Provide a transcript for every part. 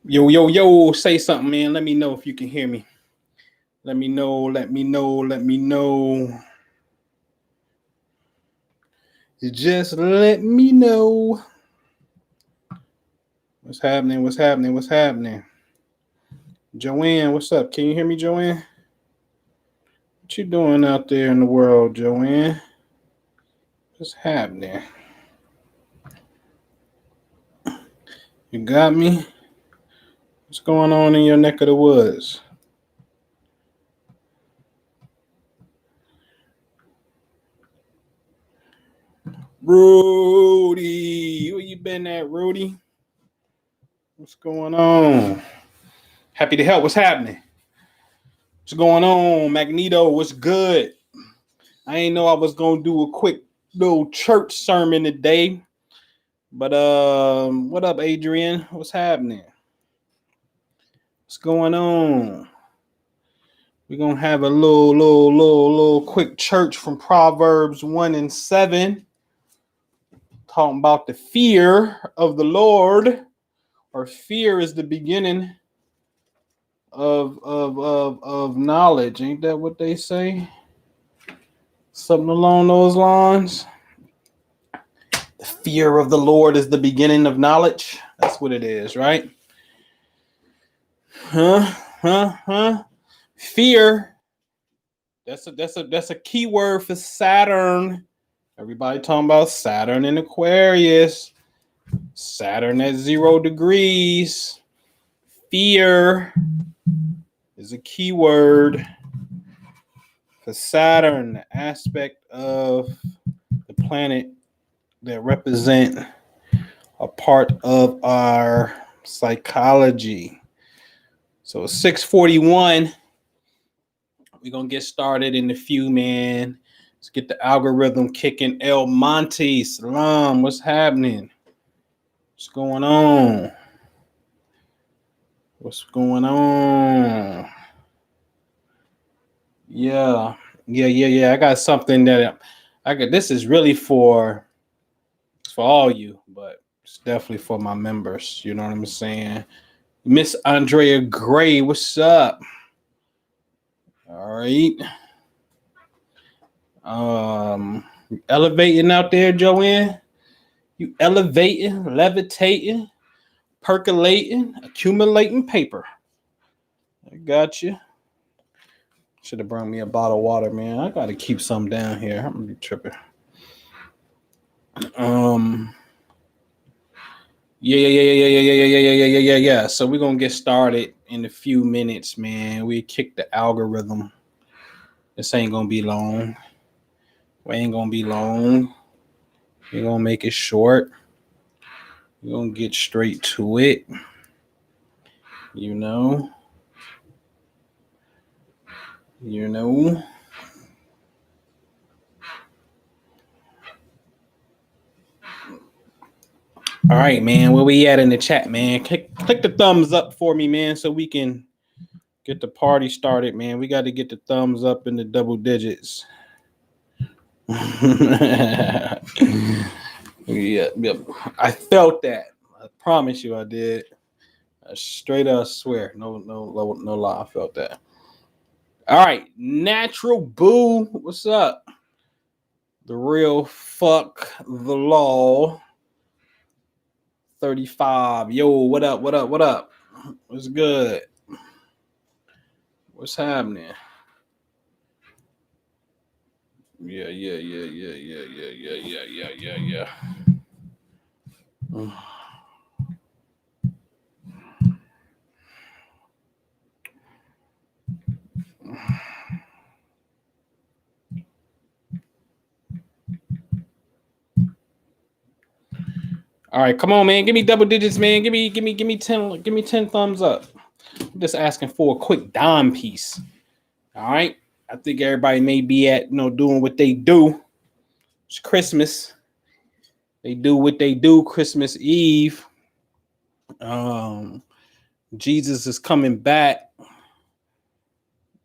Yo, yo, yo, say something, man. Let me know if you can hear me. Let me know, let me know, let me know. Just let me know. What's happening? What's happening? What's happening? Joanne, what's up? Can you hear me, Joanne? What you doing out there in the world, Joanne? What's happening? You got me? What's going on in your neck of the woods? Rudy, where you been at, Rudy? What's going on? Happy to help. What's happening? What's going on, Magneto? What's good? I ain't know I was gonna do a quick little church sermon today, but what up, Adrian? What's happening? What's going on? We're gonna have a little quick church from Proverbs 1:7, talking about the fear of the Lord, or fear is the beginning of knowledge. Ain't that what they say? Something along those lines. The fear of the Lord is the beginning of knowledge. That's what it is, right? Huh? Fear. That's a key word for Saturn. Everybody talking about Saturn in Aquarius. Saturn at 0 degrees. Fear is a key word for Saturn, the aspect of the planet that represent a part of our psychology. So 6:41. We're gonna get started in a few, man. Let's get the algorithm kicking. El Monte, Salam, what's happening? What's going on? What's going on? Yeah. I got something that I got. This is really for all you, but it's definitely for my members. You know what I'm saying? Miss Andrea Gray, what's up? All right. Elevating out there, Joanne. You elevating, levitating, percolating, accumulating paper. I got you. Should have brought me a bottle of water, man. I gotta keep some down here. I'm gonna be tripping. Yeah. So we're gonna get started in a few minutes, man. We kick the algorithm. This ain't gonna be long. We ain't gonna be long. We're gonna make it short. We're gonna get straight to it. You know. You know. All right, man. Where we at in the chat, man? Click the thumbs up for me, man, so we can get the party started, man. We got to get the thumbs up in the double digits. Yeah. I felt that. I promise you, I did. Straight up, swear, no lie. I felt that. All right, Natural Boo, what's up? The real fuck the law. 35. Yo, what up? What's good? What's happening? Yeah. All right, come on, man. Give me double digits, man. Give me 10 thumbs up. I'm just asking for a quick dime piece. All right. I think everybody may be at, doing what they do. It's Christmas. They do what they do Christmas Eve. Jesus is coming back.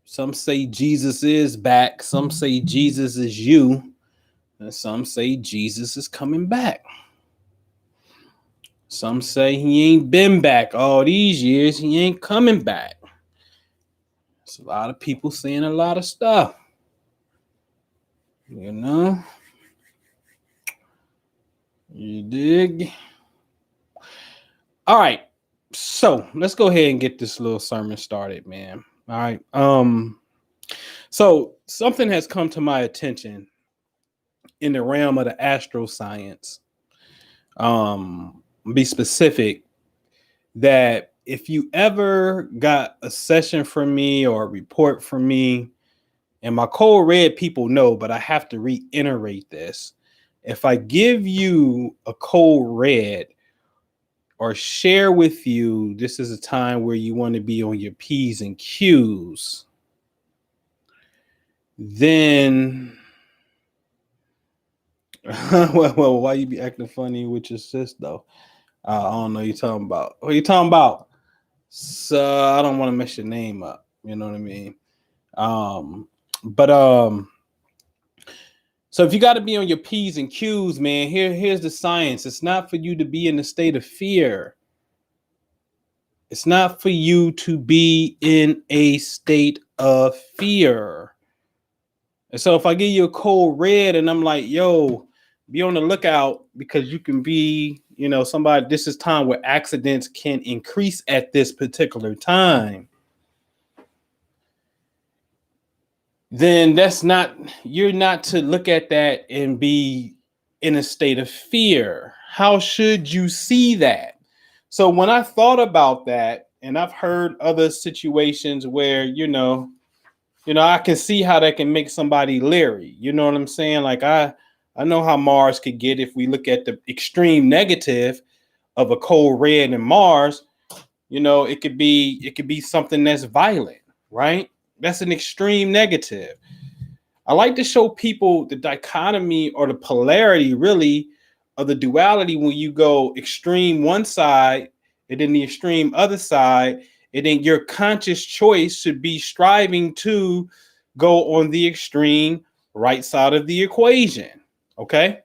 Some say Jesus is back. Some say Jesus is you. And some say Jesus is coming back. Some say he ain't been back all these years. He ain't coming back. There's a lot of people saying a lot of stuff. You know? You dig? All right. So let's go ahead and get this little sermon started, man. All right. So something has come to my attention in the realm of the astroscience. Be specific that if you ever got a session from me or a report from me, and my cold red people know, but I have to reiterate this. If I give you a cold red or share with you, this is a time where you want to be on your P's and Q's, then well, why you be acting funny with your sis though? I don't know what you're talking about. What are you talking about? So I don't want to mess your name up. You know what I mean? So if you got to be on your P's and Q's, man, here's the science. It's not for you to be in a state of fear. It's not for you to be in a state of fear. And so if I give you a cold red and I'm like, yo, be on the lookout because you can be, somebody, this is time where accidents can increase at this particular time. Then you're not to look at that and be in a state of fear. How should you see that? So when I thought about that, and I've heard other situations where, I can see how that can make somebody leery. You know what I'm saying? Like I know how Mars could get if we look at the extreme negative of a cold red in Mars. It could be something that's violent, right? That's an extreme negative. I like to show people the dichotomy or the polarity, really, of the duality when you go extreme one side and then the extreme other side, and then your conscious choice should be striving to go on the extreme right side of the equation. Okay?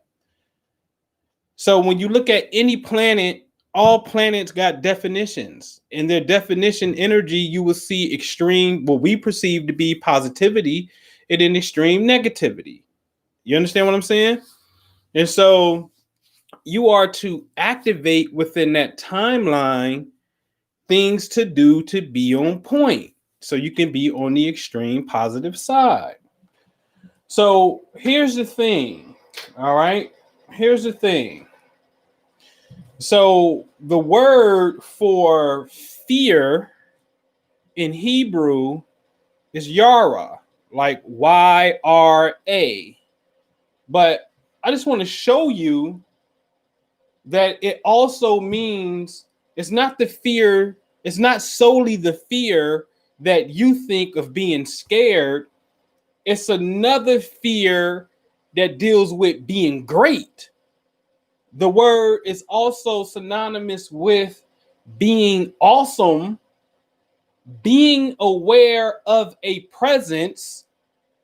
So when you look at any planet, all planets got definitions. In their definition energy, you will see extreme, what we perceive to be positivity, and then extreme negativity. You understand what I'm saying? And so you are to activate within that timeline things to do to be on point so you can be on the extreme positive side. So here's the thing. All right. Here's the thing. So the word for fear in Hebrew is yara, like Y-R-A. But I just want to show you that it also means it's not the fear, it's not solely the fear that you think of being scared. It's another fear that deals with being great. The word is also synonymous with being awesome, being aware of a presence,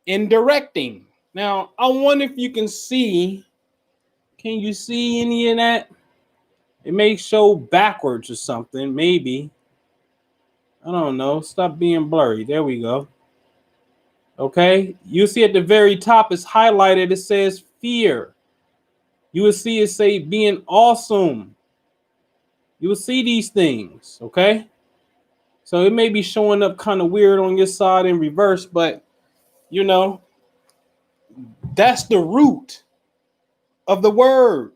in directing. Now, I wonder if you can see. Can you see any of that? It may show backwards or something, maybe. I don't know. Stop being blurry. There we go. Okay. You see at the very top, it's highlighted. It says fear. You will see it say being awesome. You will see these things. Okay. So it may be showing up kind of weird on your side in reverse, but that's the root of the word.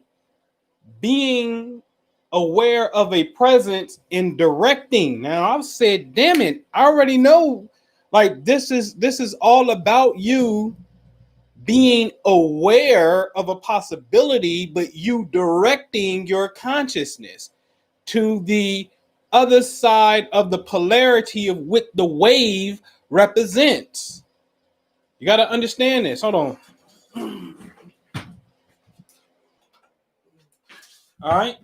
Being aware of a presence in directing. Now I've said, damn it, I already know. Like this is all about you being aware of a possibility, but you directing your consciousness to the other side of the polarity of what the wave represents. You got to understand this. Hold on. All right.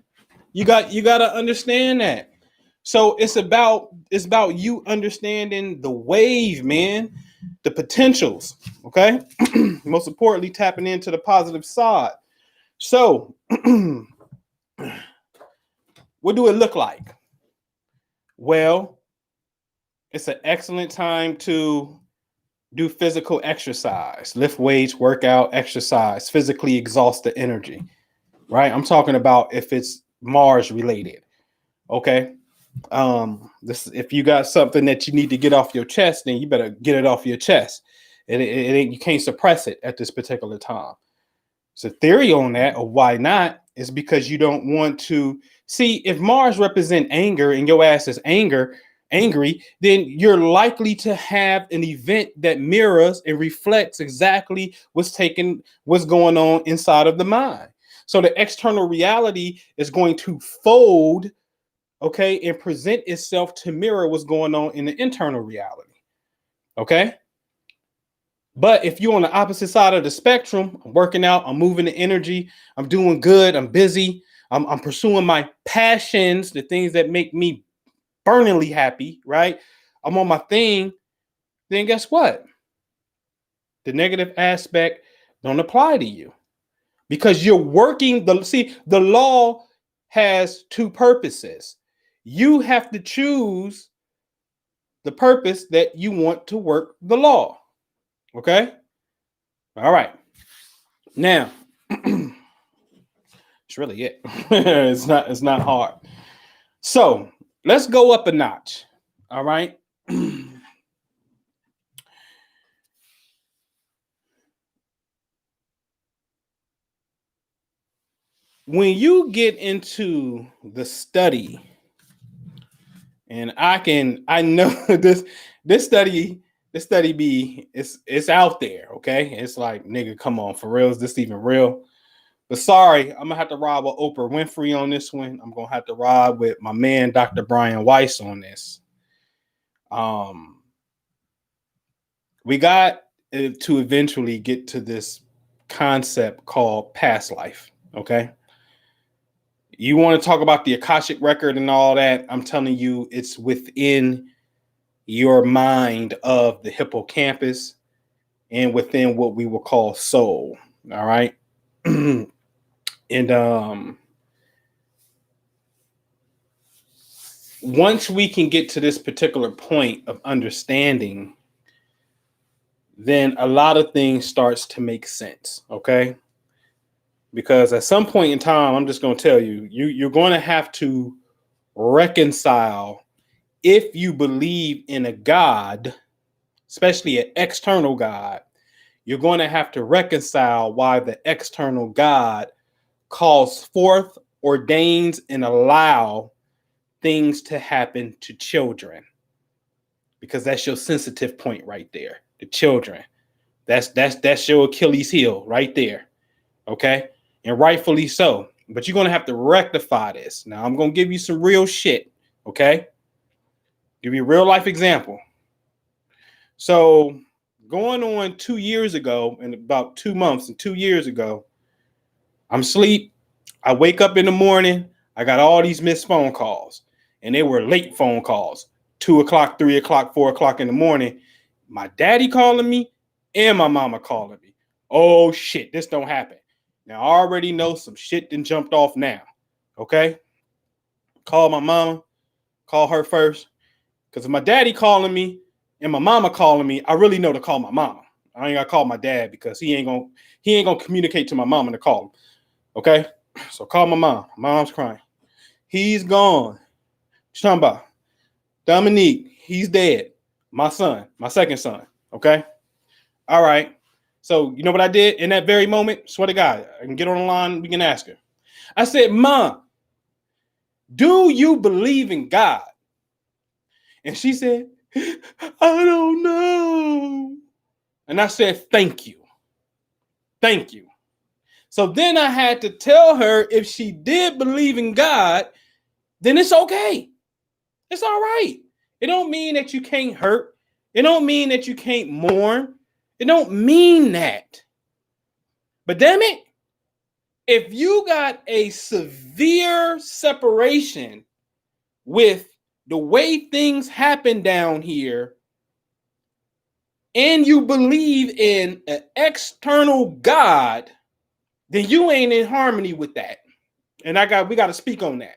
You got to understand that. So it's about you understanding the wave, man, the potentials. Okay. Most importantly, tapping into the positive side. So What do it look like? Well, it's an excellent time to do physical exercise, lift weights, workout, exercise, physically exhaust the energy, right? I'm talking about if it's Mars related. Okay. This if you got something that you need to get off your chest, then you better get it off your chest. You can't suppress it at this particular time. So theory on that or why not is because you don't want to see if Mars represent anger and your ass is angry, then you're likely to have an event that mirrors and reflects exactly what's going on inside of the mind. So the external reality is going to fold, okay, and present itself to mirror what's going on in the internal reality. Okay. But if you're on the opposite side of the spectrum, I'm working out, I'm moving the energy, I'm doing good, I'm busy, I'm pursuing my passions, the things that make me burningly happy, right? I'm on my thing, then guess what? The negative aspect don't apply to you because you're working the law has two purposes. You have to choose the purpose that you want to work the law. Okay? All right. Now, it's really it. It's not hard. So let's go up a notch. All right. When you get into the study, and I know this study it's out there, okay? It's like, nigga, come on, for real, is this even real? But sorry, I'm gonna have to ride with Oprah Winfrey on this one. I'm gonna have to ride with my man, Dr. Brian Weiss, on this. We got to eventually get to this concept called past life. Okay. You want to talk about the Akashic record and all that? I'm telling you, it's within your mind of the hippocampus and within what we will call soul. All right. And once we can get to this particular point of understanding, then a lot of things starts to make sense. Okay. Because at some point in time, I'm just going to tell you, you're going to have to reconcile, if you believe in a God, especially an external God, you're going to have to reconcile why the external God calls forth, ordains, and allow things to happen to children. Because that's your sensitive point right there. The children. That's your Achilles heel right there. Okay? And rightfully so. But you're going to have to rectify this. Now, I'm going to give you some real shit. Okay? Give you a real life example. So, going on 2 years ago, in about 2 months and 2 years ago, I'm asleep. I wake up in the morning. I got all these missed phone calls. And they were late phone calls. 2 o'clock, 3 o'clock, 4 o'clock in the morning. My daddy calling me and my mama calling me. Oh, shit, this don't happen. Now, I already know some shit done jumped off now. Okay? Call my mama. Call her first. Because if my daddy calling me and my mama calling me, I really know to call my mama. I ain't got to call my dad because he ain't gonna communicate to my mama to call him. Okay? So call my mom. Mom's crying. He's gone. What you talking about? Dominique, he's dead. My son, my second son. Okay? All right. So you know what I did in that very moment? Swear to God, I can get on the line, we can ask her. I said, Mom, do you believe in God? And she said, I don't know. And I said, thank you. Thank you. So then I had to tell her if she did believe in God, then it's okay. It's all right. It don't mean that you can't hurt. It don't mean that you can't mourn. It don't mean that. But damn it, if you got a severe separation with the way things happen down here, and you believe in an external God, then you ain't in harmony with that. And we got to speak on that.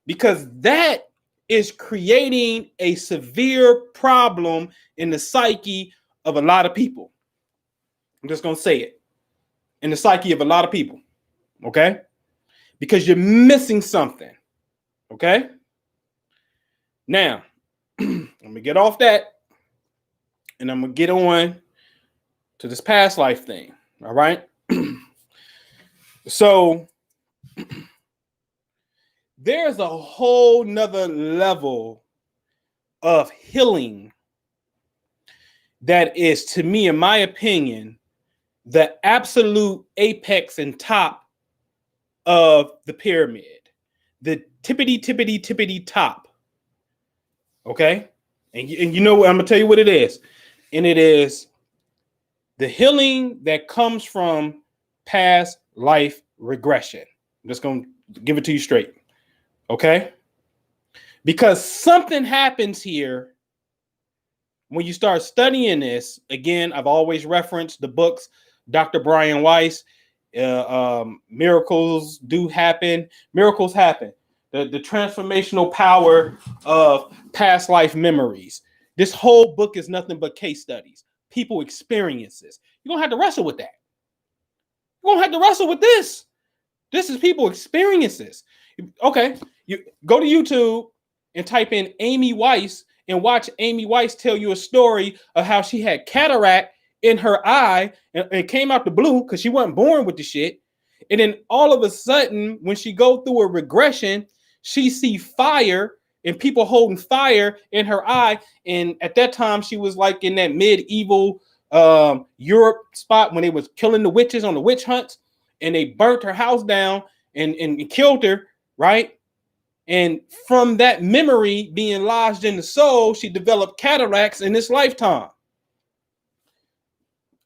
because that is creating a severe problem in the psyche of a lot of people. I'm just going to say it. In the psyche of a lot of people. Okay? Because you're missing something. Okay? Now, I'm going to get off that and I'm going to get on to this past life thing. All right? So, there's a whole nother level of healing that is, to me, in my opinion, the absolute apex and top of the pyramid, the tippity top. Okay. And you know what? I'm going to tell you what it is. And it is the healing that comes from past life regression. I'm just going to give it to you straight. Okay. Because something happens here when you start studying this. Again, I've always referenced the books, Dr. Brian Weiss, Miracles Do Happen. Miracles Happen. The transformational power of past life memories. This whole book is nothing but case studies, people experiences. You're going to have to wrestle with that. You're going to have to wrestle with this. This is people experiences. Okay, you go to YouTube and type in Amy Weiss and watch Amy Weiss tell you a story of how she had cataract in her eye and it came out the blue because she wasn't born with the shit. And then all of a sudden, when she go through a regression, she see fire and people holding fire in her eye. And at that time, she was like in that medieval Europe spot when they was killing the witches on the witch hunts and they burnt her house down and killed her, right? And from that memory being lodged in the soul, she developed cataracts in this lifetime.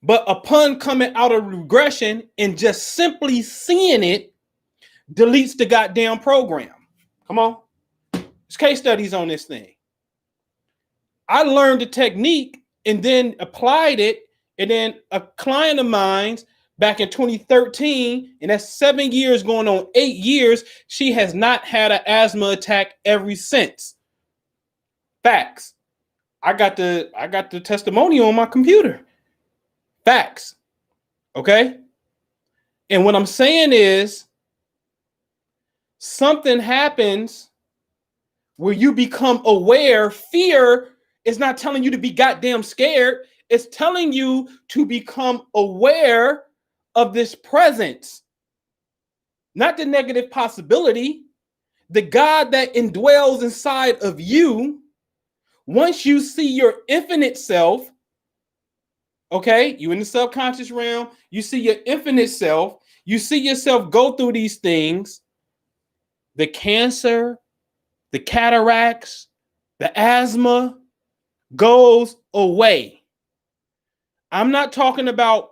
But upon coming out of regression and just simply seeing it, deletes the goddamn program. Come on. There's case studies on this thing. I learned the technique and then applied it. And then a client of mine back in 2013, and that's 7 years going on 8 years, she has not had an asthma attack ever since. Facts. I got the testimonial on my computer. Facts. Okay? And what I'm saying is something happens where you become aware. Fear is not telling you to be goddamn scared. It's telling you to become aware of this presence, not the negative possibility. The God that indwells inside of you, once you see your infinite self, okay, you in the subconscious realm, you see your infinite self, you see yourself go through these things, the cancer, the cataracts, the asthma goes away. I'm not talking about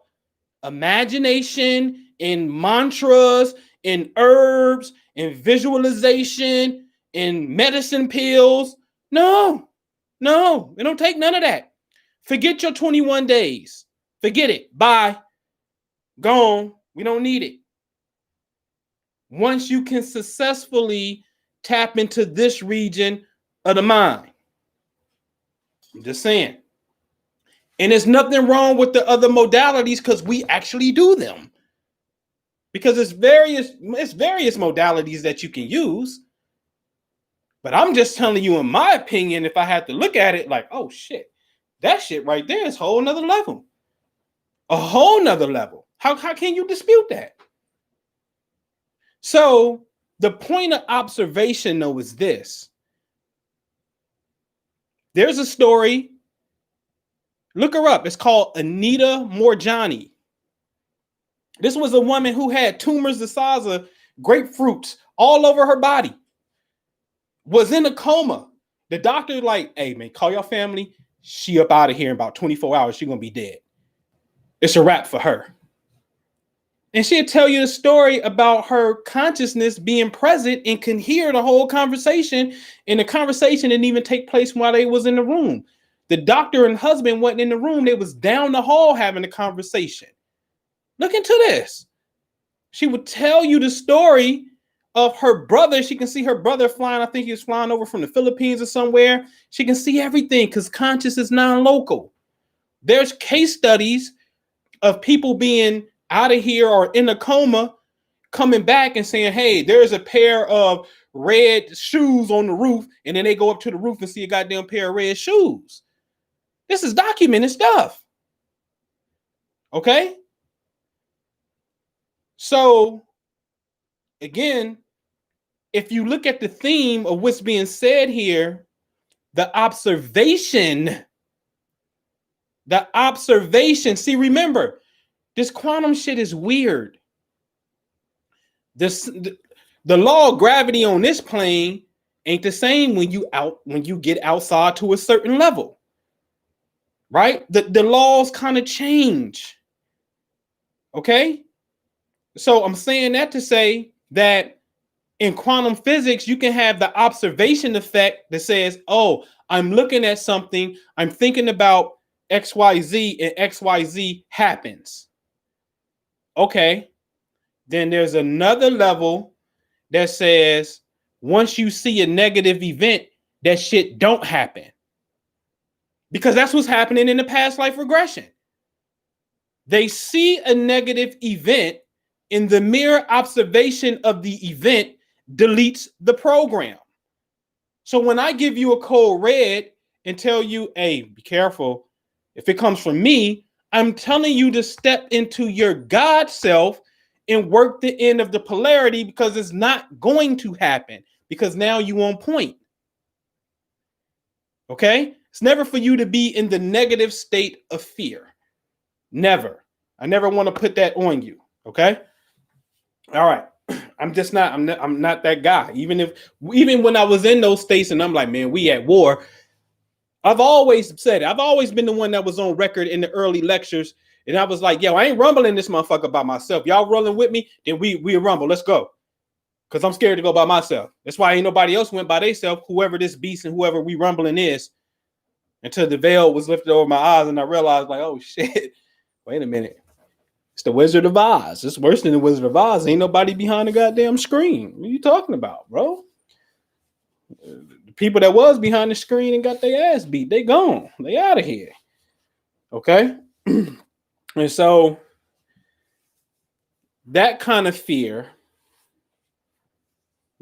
imagination and mantras and herbs and visualization and medicine pills. No, it don't take none of that. Forget your 21 days. Forget it. Bye. Gone. We don't need it. Once you can successfully tap into this region of the mind. I'm just saying. And there's nothing wrong with the other modalities because we actually do them. Because it's various modalities that you can use. But I'm just telling you, in my opinion, if I had to look at it like, oh shit, that shit right there is a whole nother level. A whole nother level. How can you dispute that? So the point of observation, though, is this. There's a story. Look her up. It's called Anita Moorjani. This was a woman who had tumors the size of grapefruits all over her body. Was in a coma. The doctor like, hey, man, call your family. She up out of here in about 24 hours. She's going to be dead. It's a wrap for her. And she'll tell you the story about her consciousness being present and can hear the whole conversation. And the conversation didn't even take place while they was in the room. The doctor and husband wasn't in the room. They was down the hall having a conversation. Look into this. She would tell you the story of her brother. She can see her brother flying. I think he was flying over from the Philippines or somewhere. She can see everything because conscious is non-local. There's case studies of people being out of here or in a coma, coming back and saying, hey, there's a pair of red shoes on the roof. And then they go up to the roof and see a goddamn pair of red shoes. This is documented stuff. Okay? So, again, if you look at the theme of what's being said here, the observation, see, remember, this quantum shit is weird. The law of gravity on this plane ain't the same when you get outside to a certain level. Right? The laws kind of change. Okay? So I'm saying that to say that in quantum physics, you can have the observation effect that says, oh, I'm looking at something, I'm thinking about XYZ, and XYZ happens. Okay. Then there's another level that says, once you see a negative event, that shit don't happen. Because that's what's happening in the past life regression. They see a negative event, and the mere observation of the event deletes the program. So when I give you a code red and tell you, hey, be careful, if it comes from me, I'm telling you to step into your God self and work the end of the polarity, because it's not going to happen, because now you on point. Okay? It's never for you to be in the negative state of fear. Never. I never want to put that on you. Okay? All right. I'm not that guy. Even when I was in those states and I'm like, man, we at war. I've always said it. I've always been the one that was on record in the early lectures. And I was like, yo, I ain't rumbling this motherfucker by myself. Y'all rolling with me? Then we rumble. Let's go. Because I'm scared to go by myself. That's why ain't nobody else went by themselves, whoever this beast and whoever we rumbling is, until the veil was lifted over my eyes and I realized, like, oh shit, wait a minute. It's the Wizard of Oz. It's worse than the Wizard of Oz. Ain't nobody behind the goddamn screen. What are you talking about, bro? The people that was behind the screen and got their ass beat, they gone. They out of here. Okay? And so that kind of fear,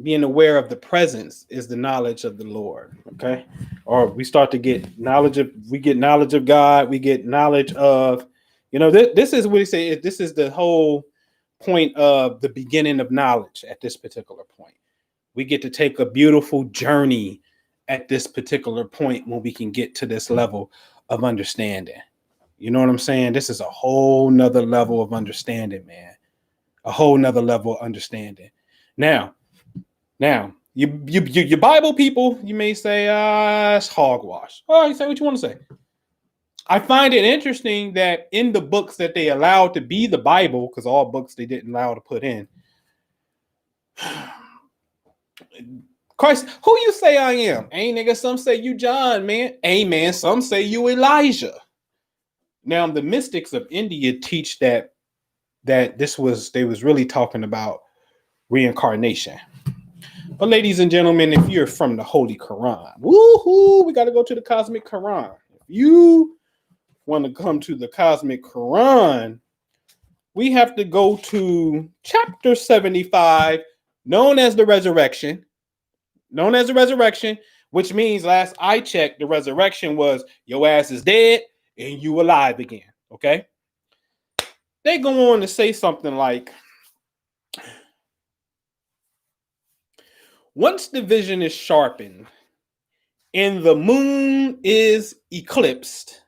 being aware of the presence, is the knowledge of the Lord. Okay? Or we start to get knowledge of God. We get knowledge of, this is what he said. This is the whole point of the beginning of knowledge at this particular point. We get to take a beautiful journey at this particular point when we can get to this level of understanding. You know what I'm saying? This is a whole nother level of understanding, man. A whole nother level of understanding. Now, you Bible people, you may say, it's hogwash. Oh, you say what you want to say. I find it interesting that in the books that they allowed to be the Bible, because all books they didn't allow to put in, Christ, who you say I am? Hey, nigga, some say you John, man. Hey, man, some say you Elijah. Now, the mystics of India teach that they was really talking about reincarnation. But ladies and gentlemen, if you're from the Holy Quran, woohoo, we got to go to the Cosmic Quran. If you want to come to the Cosmic Quran, we have to go to chapter 75, known as the resurrection, which means last I checked, the resurrection was your ass is dead and you alive again. Okay. They go on to say something like, once the vision is sharpened and the moon is eclipsed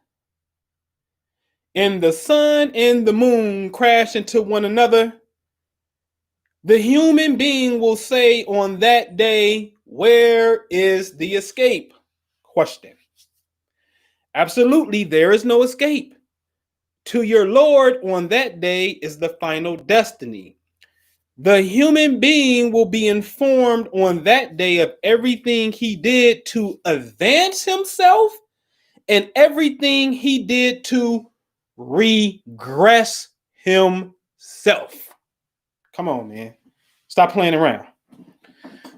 and the sun and the moon crash into one another, the human being will say on that day, where is the escape? Question. Absolutely, there is no escape. To your Lord on that day is the final destiny. The human being will be informed on that day of everything he did to advance himself and everything he did to regress himself. Come on, man. Stop playing around.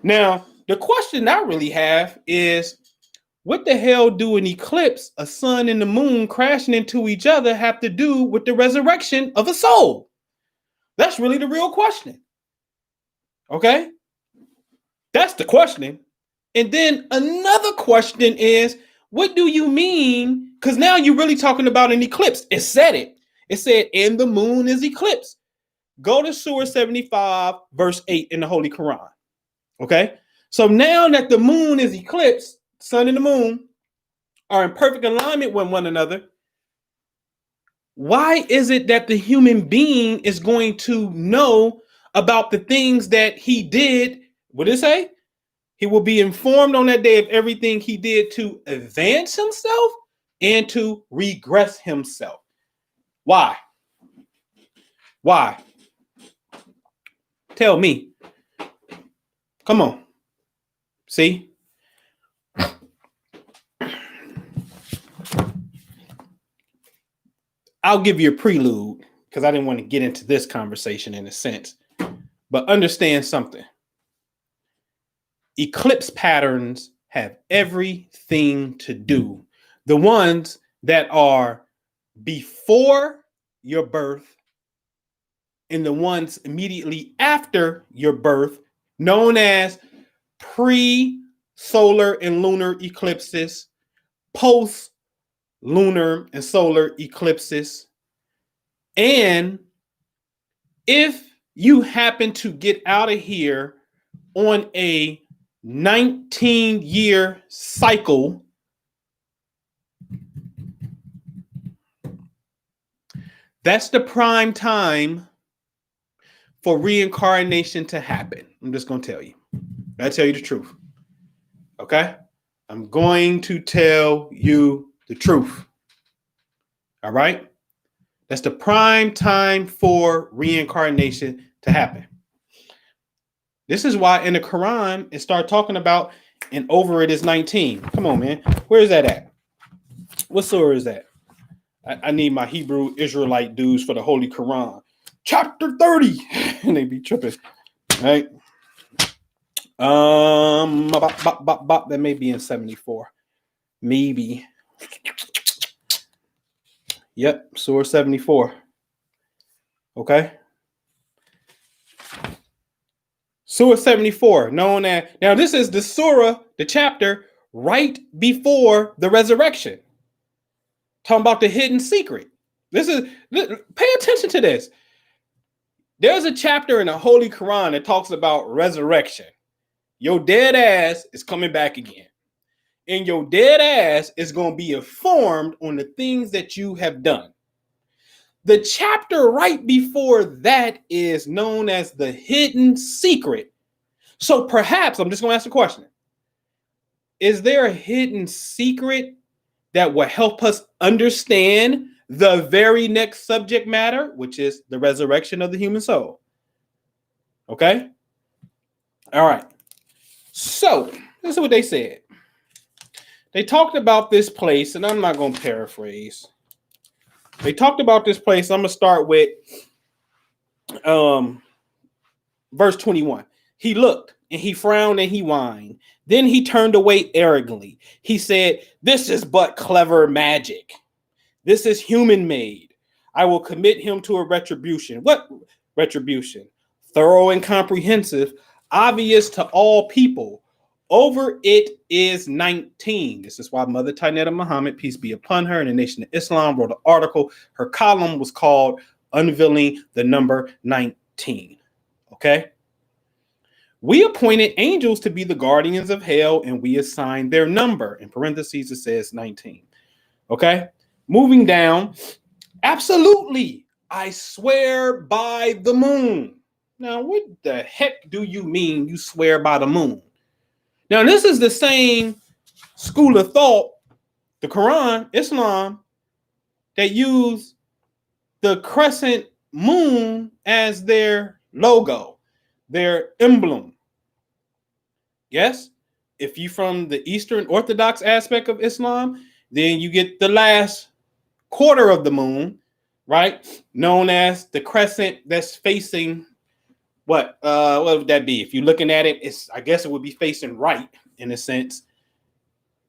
Now, the question I really have is, what the hell do an eclipse, a sun and the moon crashing into each other, have to do with the resurrection of a soul? That's really the real question. Okay? That's the question. And then another question is, what do you mean? Because now you're really talking about an eclipse. It said it. It said, and the moon is eclipsed. Go to Surah 75, verse 8 in the Holy Quran. Okay? So now that the moon is eclipsed, sun and the moon are in perfect alignment with one another, why is it that the human being is going to know about the things that he did? What did it say? He will be informed on that day of everything he did to advance himself and to regress himself. Why? Why? Tell me. Come on. See? I'll give you a prelude because I didn't want to get into this conversation in a sense. But understand something. Eclipse patterns have everything to do. The ones that are before your birth and the ones immediately after your birth, known as pre-solar and lunar eclipses, post-lunar and solar eclipses. And if you happen to get out of here on a 19-year cycle, that's the prime time for reincarnation to happen. I'm just going to tell you. I tell you the truth. Okay? I'm going to tell you the truth. All right? That's the prime time for reincarnation to happen. This is why in the Quran, it started talking about, and over it is 19. Come on, man. Where is that at? What surah is that? I need my Hebrew Israelite dudes for the Holy Quran. Chapter 30. And they be tripping. Right? That may be in 74. Maybe. Yep, Surah 74. Okay. Surah 74, known as, now this is the surah, the chapter right before the resurrection. Talking about the hidden secret. Pay attention to this. There's a chapter in the Holy Quran that talks about resurrection. Your dead ass is coming back again. And your dead ass is going to be informed on the things that you have done. The chapter right before that is known as the hidden secret. So perhaps, I'm just going to ask a question. Is there a hidden secret that will help us understand the very next subject matter, which is the resurrection of the human soul? Okay? All right. So, this is what they said. They talked about this place, and I'm not going to paraphrase. They talked about this place. I'm going to start with verse 21. He looked, and he frowned, and he whined. Then he turned away arrogantly. He said, "This is but clever magic. This is human-made. I will commit him to a retribution." What retribution? Thorough and comprehensive, obvious to all people. Over it is 19. This is why Mother Tainetta Muhammad, peace be upon her, in the Nation of Islam, wrote an article. Her column was called Unveiling the Number 19. Okay? We appointed angels to be the guardians of hell, and we assigned their number. In parentheses, it says 19. Okay? Moving down. Absolutely. I swear by the moon. Now, what the heck do you mean you swear by the moon? Now, this is the same school of thought, the Quran, Islam, that use the crescent moon as their logo, their emblem. Yes, if you're from the Eastern Orthodox aspect of Islam, then you get the last quarter of the moon, right? Known as the crescent that's facing what would that be? If you're looking at it, I guess it would be facing right in a sense,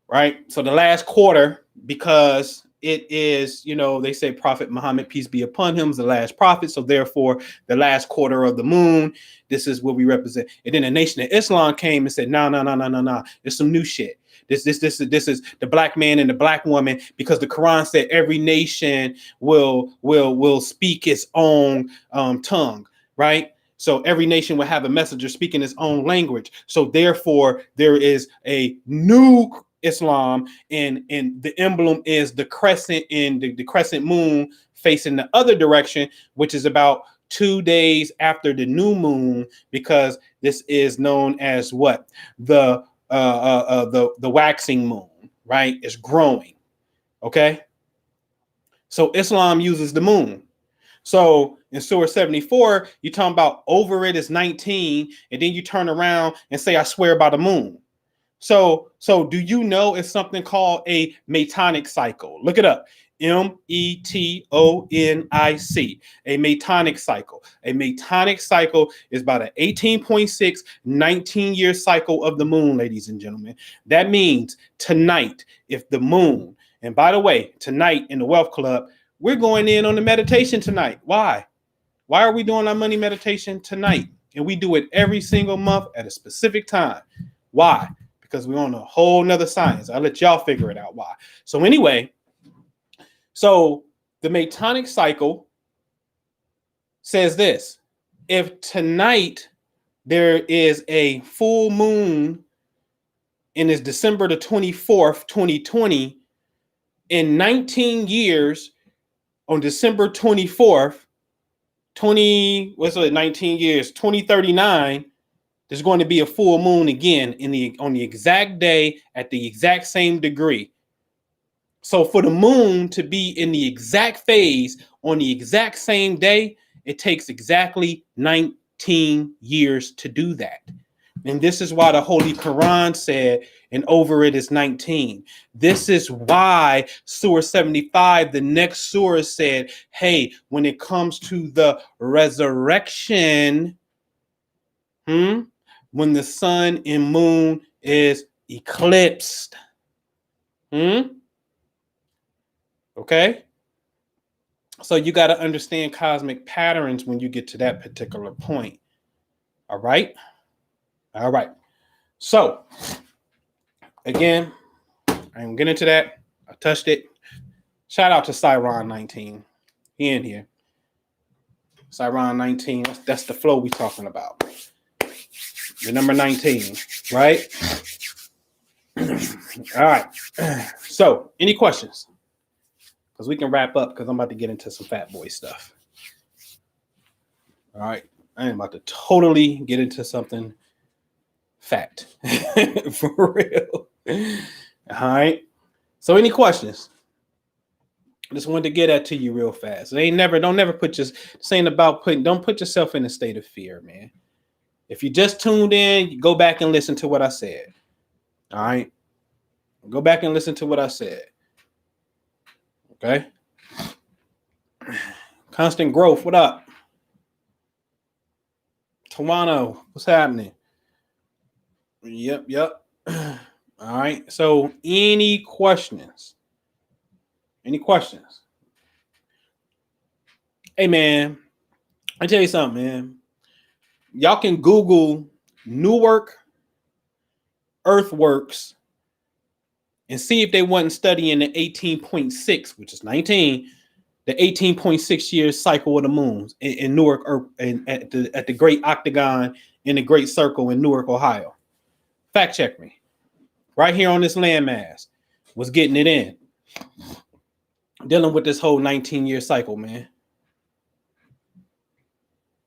right? So the last quarter, because it is, they say Prophet Muhammad, peace be upon him, is the last prophet. So therefore, the last quarter of the moon, this is what we represent. And then the Nation of Islam came and said, no. There's some new shit. This is the black man and the black woman, because the Quran said every nation will speak its own tongue, right? So every nation will have a messenger speaking its own language. So therefore, there is a new Islam, and the emblem is the crescent, in the crescent moon facing the other direction, which is about 2 days after the new moon, because this is known as what? The waxing moon, right? It's growing. Okay. So Islam uses the moon. So in Surah 74, you're talking about over it is 19, and then you turn around and say, I swear by the moon. So do you know it's something called a metonic cycle? Look it up. METONIC, a metonic cycle. A metonic cycle is about an 18.6, 19-year cycle of the moon, ladies and gentlemen. That means tonight, if the moon, and by the way, tonight in the Wealth Club, we're going in on the meditation tonight. Why? Why are we doing our money meditation tonight? And we do it every single month at a specific time. Why? Because we're on a whole nother science. I'll let y'all figure it out why. So anyway, so the metonic cycle says this. If tonight there is a full moon and it's December the 24th, 2020, in 19 years, on December 24th, 19 years, 2039, there's going to be a full moon again on the exact day at the exact same degree. So for the moon to be in the exact phase on the exact same day, it takes exactly 19 years to do that. And this is why the Holy Quran said, and over it is 19. This is why Surah 75, the next surah, said, hey, when it comes to the resurrection, when the sun and moon is eclipsed. Okay? So you got to understand cosmic patterns when you get to that particular point. All right? All right. So, again, I ain't get into that. I touched it. Shout out to Cyron 19. He in here. Cyron 19. That's the flow we talking about. The number 19, right? All right. So, any questions? Because we can wrap up, because I'm about to get into some fat boy stuff. All right. I am about to totally get into something fat. For real. All right. So any questions? I just wanted to get that to you real fast. Don't never put don't put yourself in a state of fear, man. If you just tuned in, you go back and listen to what I said. All right. Go back and listen to what I said. Okay. Constant growth. What up? Tawano, what's happening? Yep. All right. So any questions? Any questions? Hey, man, I tell you something, man. Y'all can Google Newark Earthworks and see if they wasn't studying the 18.6, which is 19, the 18.6 years cycle of the moons in Newark, at the Great Octagon in the Great Circle in Newark, Ohio. Fact check me. Right here on this landmass was getting it in. Dealing with this whole 19-year cycle, man.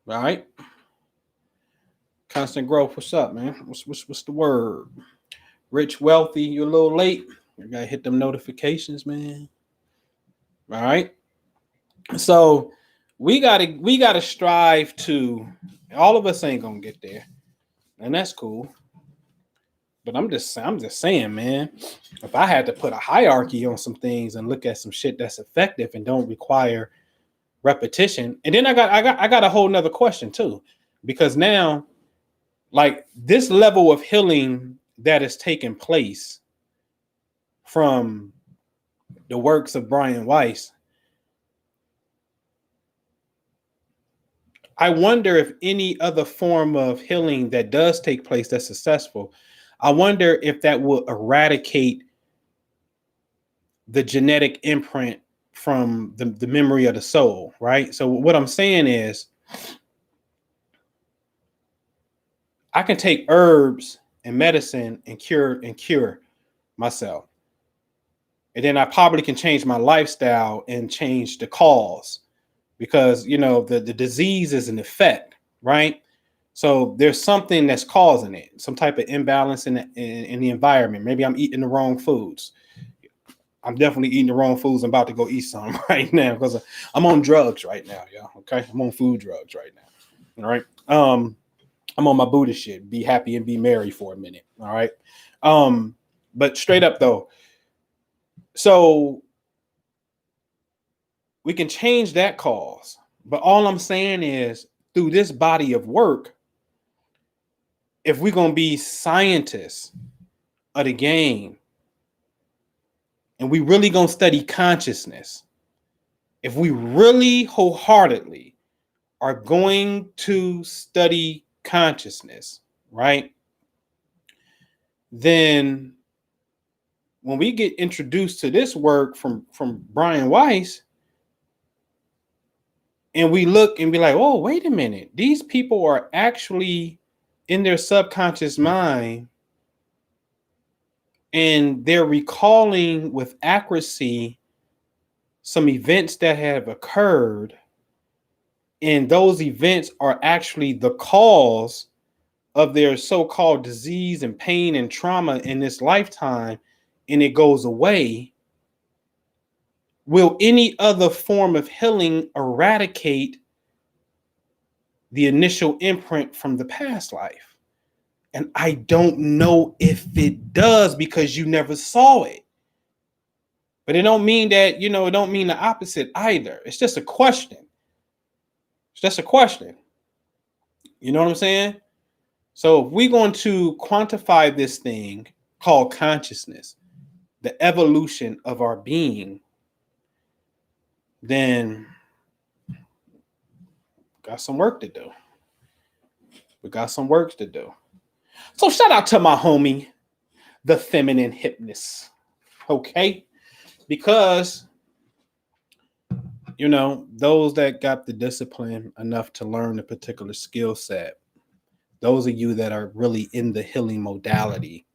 All right. Constant growth. What's up, man? What's the word? Rich, wealthy. You're a little late. You gotta hit them notifications, man. All right. So we gotta strive to. All of us ain't gonna get there, and that's cool. But I'm just saying, man. If I had to put a hierarchy on some things and look at some shit that's effective and don't require repetition, and then I got a whole nother question too. because now, like, this level of healing that is taking place from the works of Brian Weiss, I wonder if any other form of healing that does take place that's successful, I wonder if that will eradicate the genetic imprint from the memory of the soul, right? So what I'm saying is, I can take herbs and medicine and cure myself. And then I probably can change my lifestyle and change the cause, because the disease is an effect, right? So there's something that's causing it, some type of imbalance in the environment. Maybe I'm eating the wrong foods. I'm definitely eating the wrong foods. I'm about to go eat some right now because I'm on drugs right now, y'all. Okay, I'm on food drugs right now. All right. I'm on my Buddha shit. Be happy and be merry for a minute. All right. But straight up though, so we can change that cause. But all I'm saying is, through this body of work, if we're gonna be scientists of the game, and we really gonna study consciousness, if we really wholeheartedly are going to study consciousness, right? Then when we get introduced to this work from Brian Weiss, and we look and be like, oh, wait a minute, these people are actually in their subconscious mind, and they're recalling with accuracy some events that have occurred, and those events are actually the cause of their so-called disease and pain and trauma in this lifetime, and it goes away. Will any other form of healing eradicate the initial imprint from the past life? And I don't know if it does, because you never saw it. But it don't mean that, it don't mean the opposite either. It's just a question. It's just a question. You know what I'm saying? So if we're going to quantify this thing called consciousness, the evolution of our being, then got some work to do. We got some work to do. So shout out to my homie, the feminine hypnotist. Okay? Because, those that got the discipline enough to learn a particular skill set, those of you that are really in the healing modality,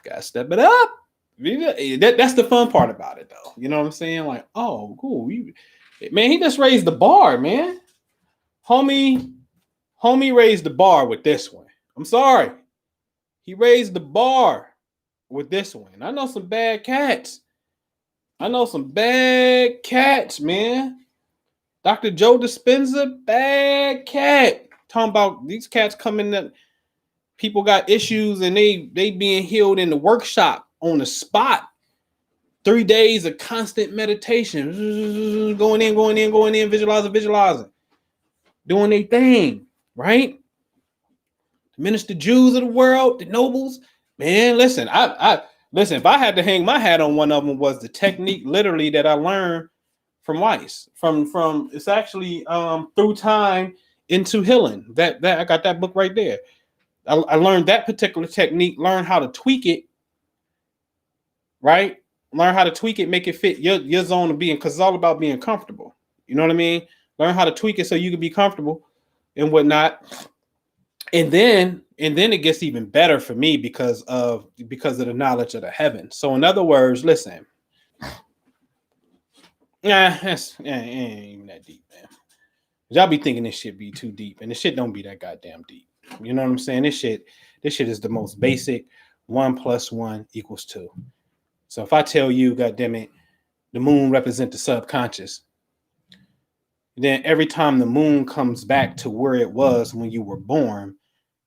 gotta step it up. That's the fun part about it, though. You know what I'm saying? Like, oh, cool. Man, he just raised the bar, man. Homie raised the bar with this one. I'm sorry. He raised the bar with this one. I know some bad cats. Man. Dr. Joe Dispenza, bad cat. Talking about these cats coming that people got issues and they being healed in the workshop on the spot. 3 days of constant meditation. Going in, visualizing. Doing their thing, right? The Minister Jews of the world, the nobles. Man, listen, listen, if I had to hang my hat on one of them, was the technique literally that I learned from Weiss. From it's actually Through Time into Healing. That I got that book right there. I learned that particular technique, learn how to tweak it, right? Learn how to tweak it, make it fit your zone of being, because it's all about being comfortable. You know what I mean? Learn how to tweak it so you can be comfortable and whatnot. And then it gets even better for me because of the knowledge of the heavens. So in other words, listen, it ain't even that deep, man. Y'all be thinking this shit be too deep, and this shit don't be that goddamn deep. You know what I'm saying? This shit is the most basic. 1 + 1 = 2. So if I tell you, goddamn it, the moon represents the subconscious, then every time the moon comes back to where it was when you were born,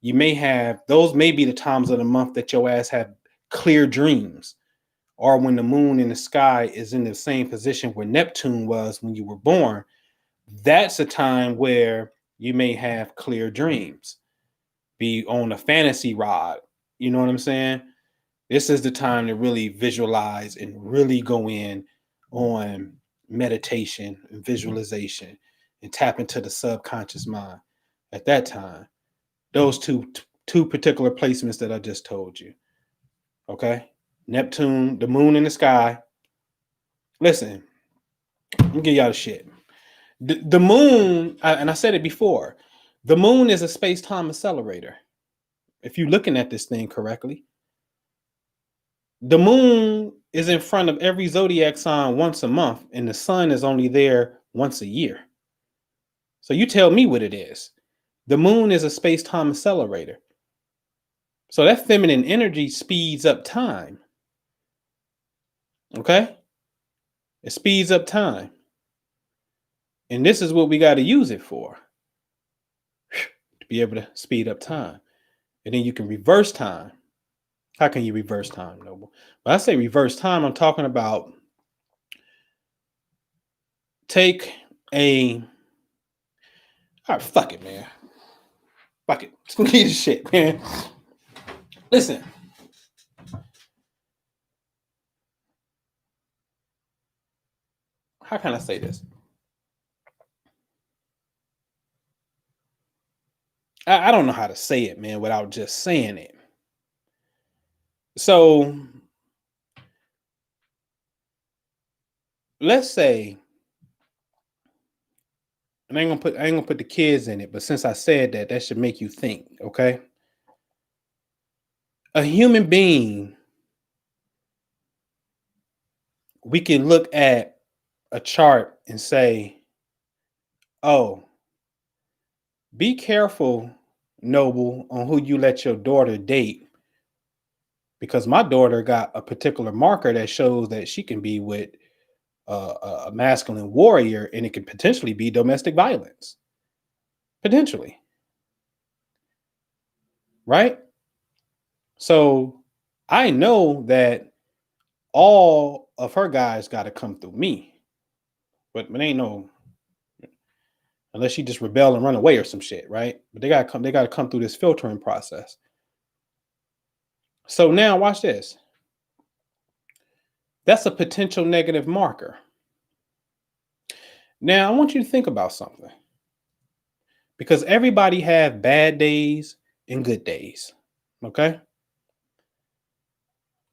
you may have, those may be the times of the month that your ass have clear dreams, or when the moon in the sky is in the same position where Neptune was when you were born. That's a time where you may have clear dreams, be on a fantasy ride. You know what I'm saying? This is the time to really visualize and really go in on meditation and visualization and tap into the subconscious mind. At that time, those two particular placements that I just told you. Okay? Neptune, the moon in the sky. Listen, let me give y'all the shit. The moon, and I said it before, the moon is a space-time accelerator. If you're looking at this thing correctly, the moon is in front of every zodiac sign once a month, and the sun is only there once a year. So you tell me what it is. The moon is a space-time accelerator. So that feminine energy speeds up time. Okay? It speeds up time. And this is what we got to use it for. To be able to speed up time. And then you can reverse time. How can you reverse time, Noble? When I say reverse time, I'm talking about take a... All right, fuck it, man. Fuck it. Let's go get this shit, man. Listen. How can I say this? I don't know how to say it, man, without just saying it. So let's say, and I ain't gonna put the kids in it, but since I said that, that should make you think, okay? A human being, we can look at a chart and say, oh, be careful, Noble, on who you let your daughter date, because my daughter got a particular marker that shows that she can be with a masculine warrior, and it could potentially be domestic violence. Potentially. Right? So I know that all of her guys got to come through me. But ain't no, unless she just rebel and run away or some shit, right? But they got to come through this filtering process. So now watch this. That's a potential negative marker. Now I want you to think about something. Because everybody have bad days and good days. Okay?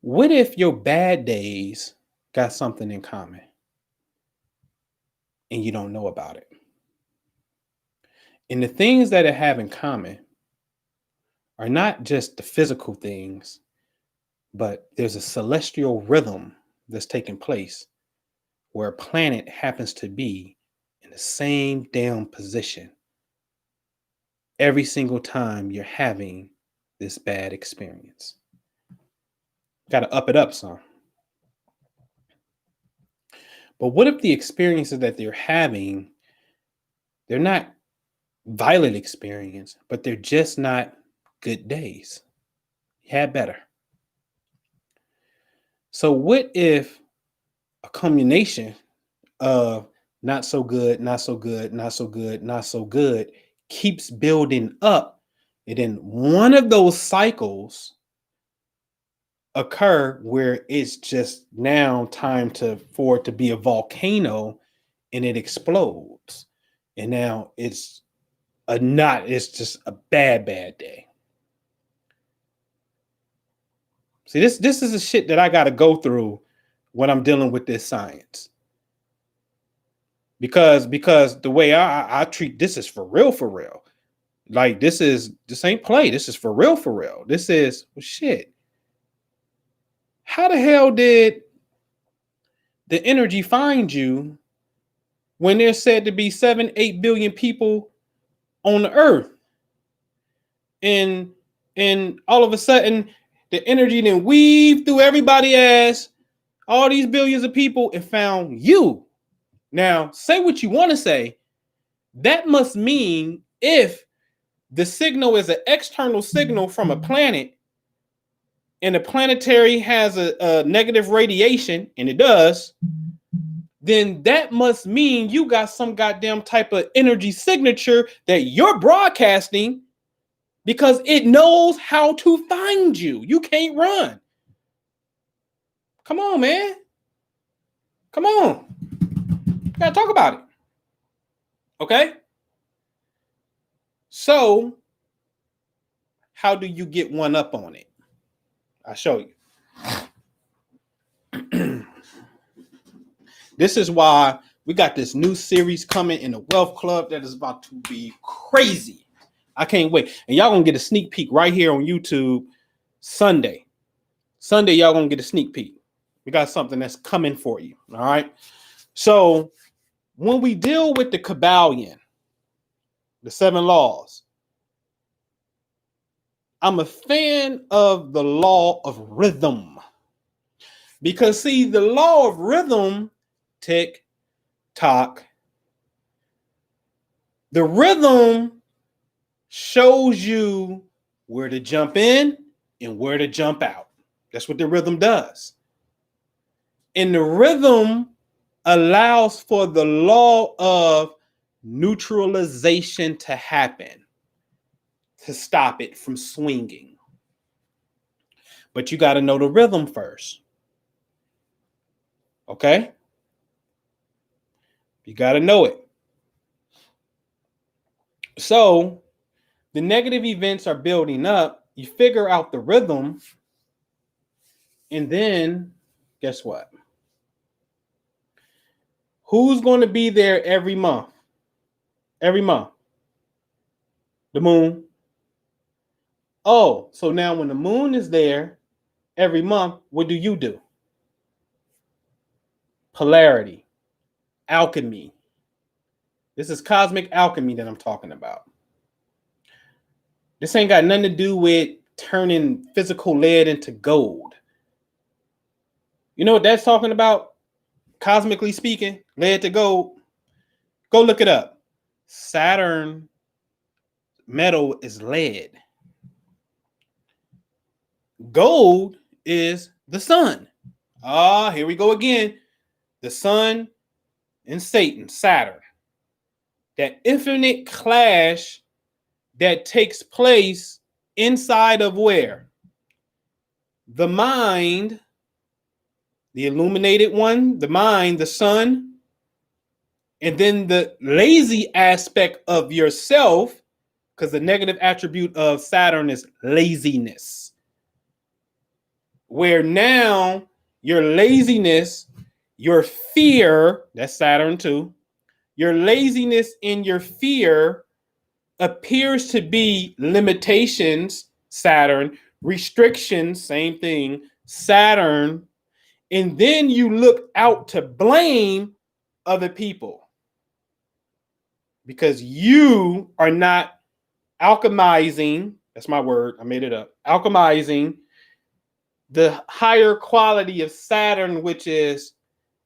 What if your bad days got something in common and you don't know about it? And the things that it have in common are not just the physical things, but there's a celestial rhythm that's taking place where a planet happens to be in the same damn position every single time you're having this bad experience. Got to up it up some. But what if the experiences that they're having, they're not violent experience, but they're just not good days? You had better. So what if a combination of not so good, not so good, not so good, not so good keeps building up, and then one of those cycles occur where it's just now time for it to be a volcano and it explodes, and now it's just a bad day. See, this is the shit that I got to go through when I'm dealing with this science, because the way I treat this is for real. Like this ain't play. This is for real. This is shit. How the hell did the energy find you when there's said to be 7-8 billion people on the earth, and all of a sudden the energy then weaved through everybody ass, all these billions of people, and found you? Now, say what you want to say. That must mean if the signal is an external signal from a planet, and the planetary has a negative radiation, and it does, then that must mean you got some goddamn type of energy signature that you're broadcasting, because it knows how to find you. You can't run. Come on, man. Come on. Gotta talk about it. Okay? So, how do you get one up on it? I'll show you. This is why we got this new series coming in the Wealth Club that is about to be crazy. I can't wait. And y'all gonna get a sneak peek right here on YouTube Sunday. Sunday, y'all gonna get a sneak peek. We got something that's coming for you. All right. So when we deal with the Kabbalion, the 7 laws, I'm a fan of the law of rhythm. Because see, the law of rhythm, tick, tock, the rhythm shows you where to jump in and where to jump out. That's what the rhythm does. And the rhythm allows for the law of neutralization to happen, to stop it from swinging. But you got to know the rhythm first. Okay? You got to know it. So the negative events are building up. You figure out the rhythm. And then guess what? Who's going to be there every month? Every month. The moon. Oh, so now when the moon is there every month, what do? Polarity. Alchemy. This is cosmic alchemy that I'm talking about. This ain't got nothing to do with turning physical lead into gold. You know what that's talking about? Cosmically speaking, lead to gold. Go look it up. Saturn metal is lead. Gold is the sun. Here we go again. The sun and Satan, Saturn. That infinite clash that takes place inside of where? The mind, the illuminated one, the mind, the sun, and then the lazy aspect of yourself, because the negative attribute of Saturn is laziness. Where now your laziness, your fear, that's Saturn too, your laziness and your fear appears to be limitations, Saturn, restrictions, same thing, Saturn, and then you look out to blame other people because you are not alchemizing, that's my word, I made it up, alchemizing the higher quality of Saturn, which is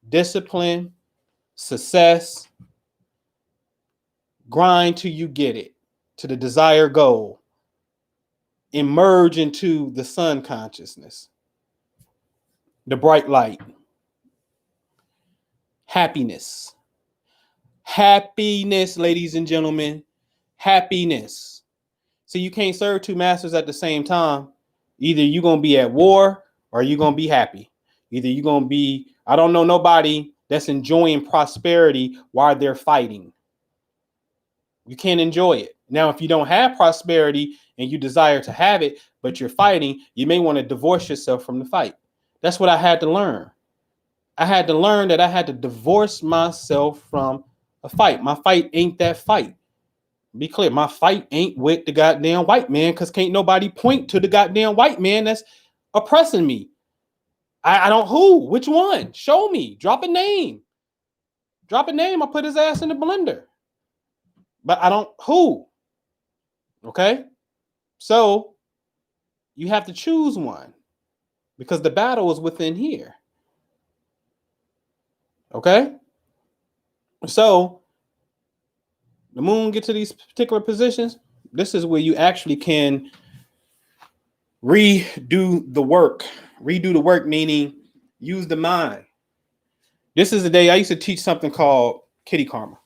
discipline, success, grind till you get it, to the desired goal, emerge into the sun consciousness, the bright light, happiness. Happiness, ladies and gentlemen, happiness. So you can't serve 2 masters at the same time. Either you're going to be at war or you're going to be happy. Either you're going to be, I don't know nobody that's enjoying prosperity while they're fighting. You can't enjoy it. Now, if you don't have prosperity and you desire to have it, but you're fighting, you may want to divorce yourself from the fight. That's what I had to learn. I had to learn that I had to divorce myself from a fight. My fight ain't that fight. Be clear, my fight ain't with the goddamn white man, because can't nobody point to the goddamn white man that's oppressing me. I don't, who? Which one? Show me. Drop a name. Drop a name. I'll put his ass in the blender. But I don't, who? Okay? So you have to choose one because the battle is within here. Okay? So the moon gets to these particular positions. This is where you actually can redo the work. Redo the work, meaning use the mind. This is the day I used to teach something called kitty karma.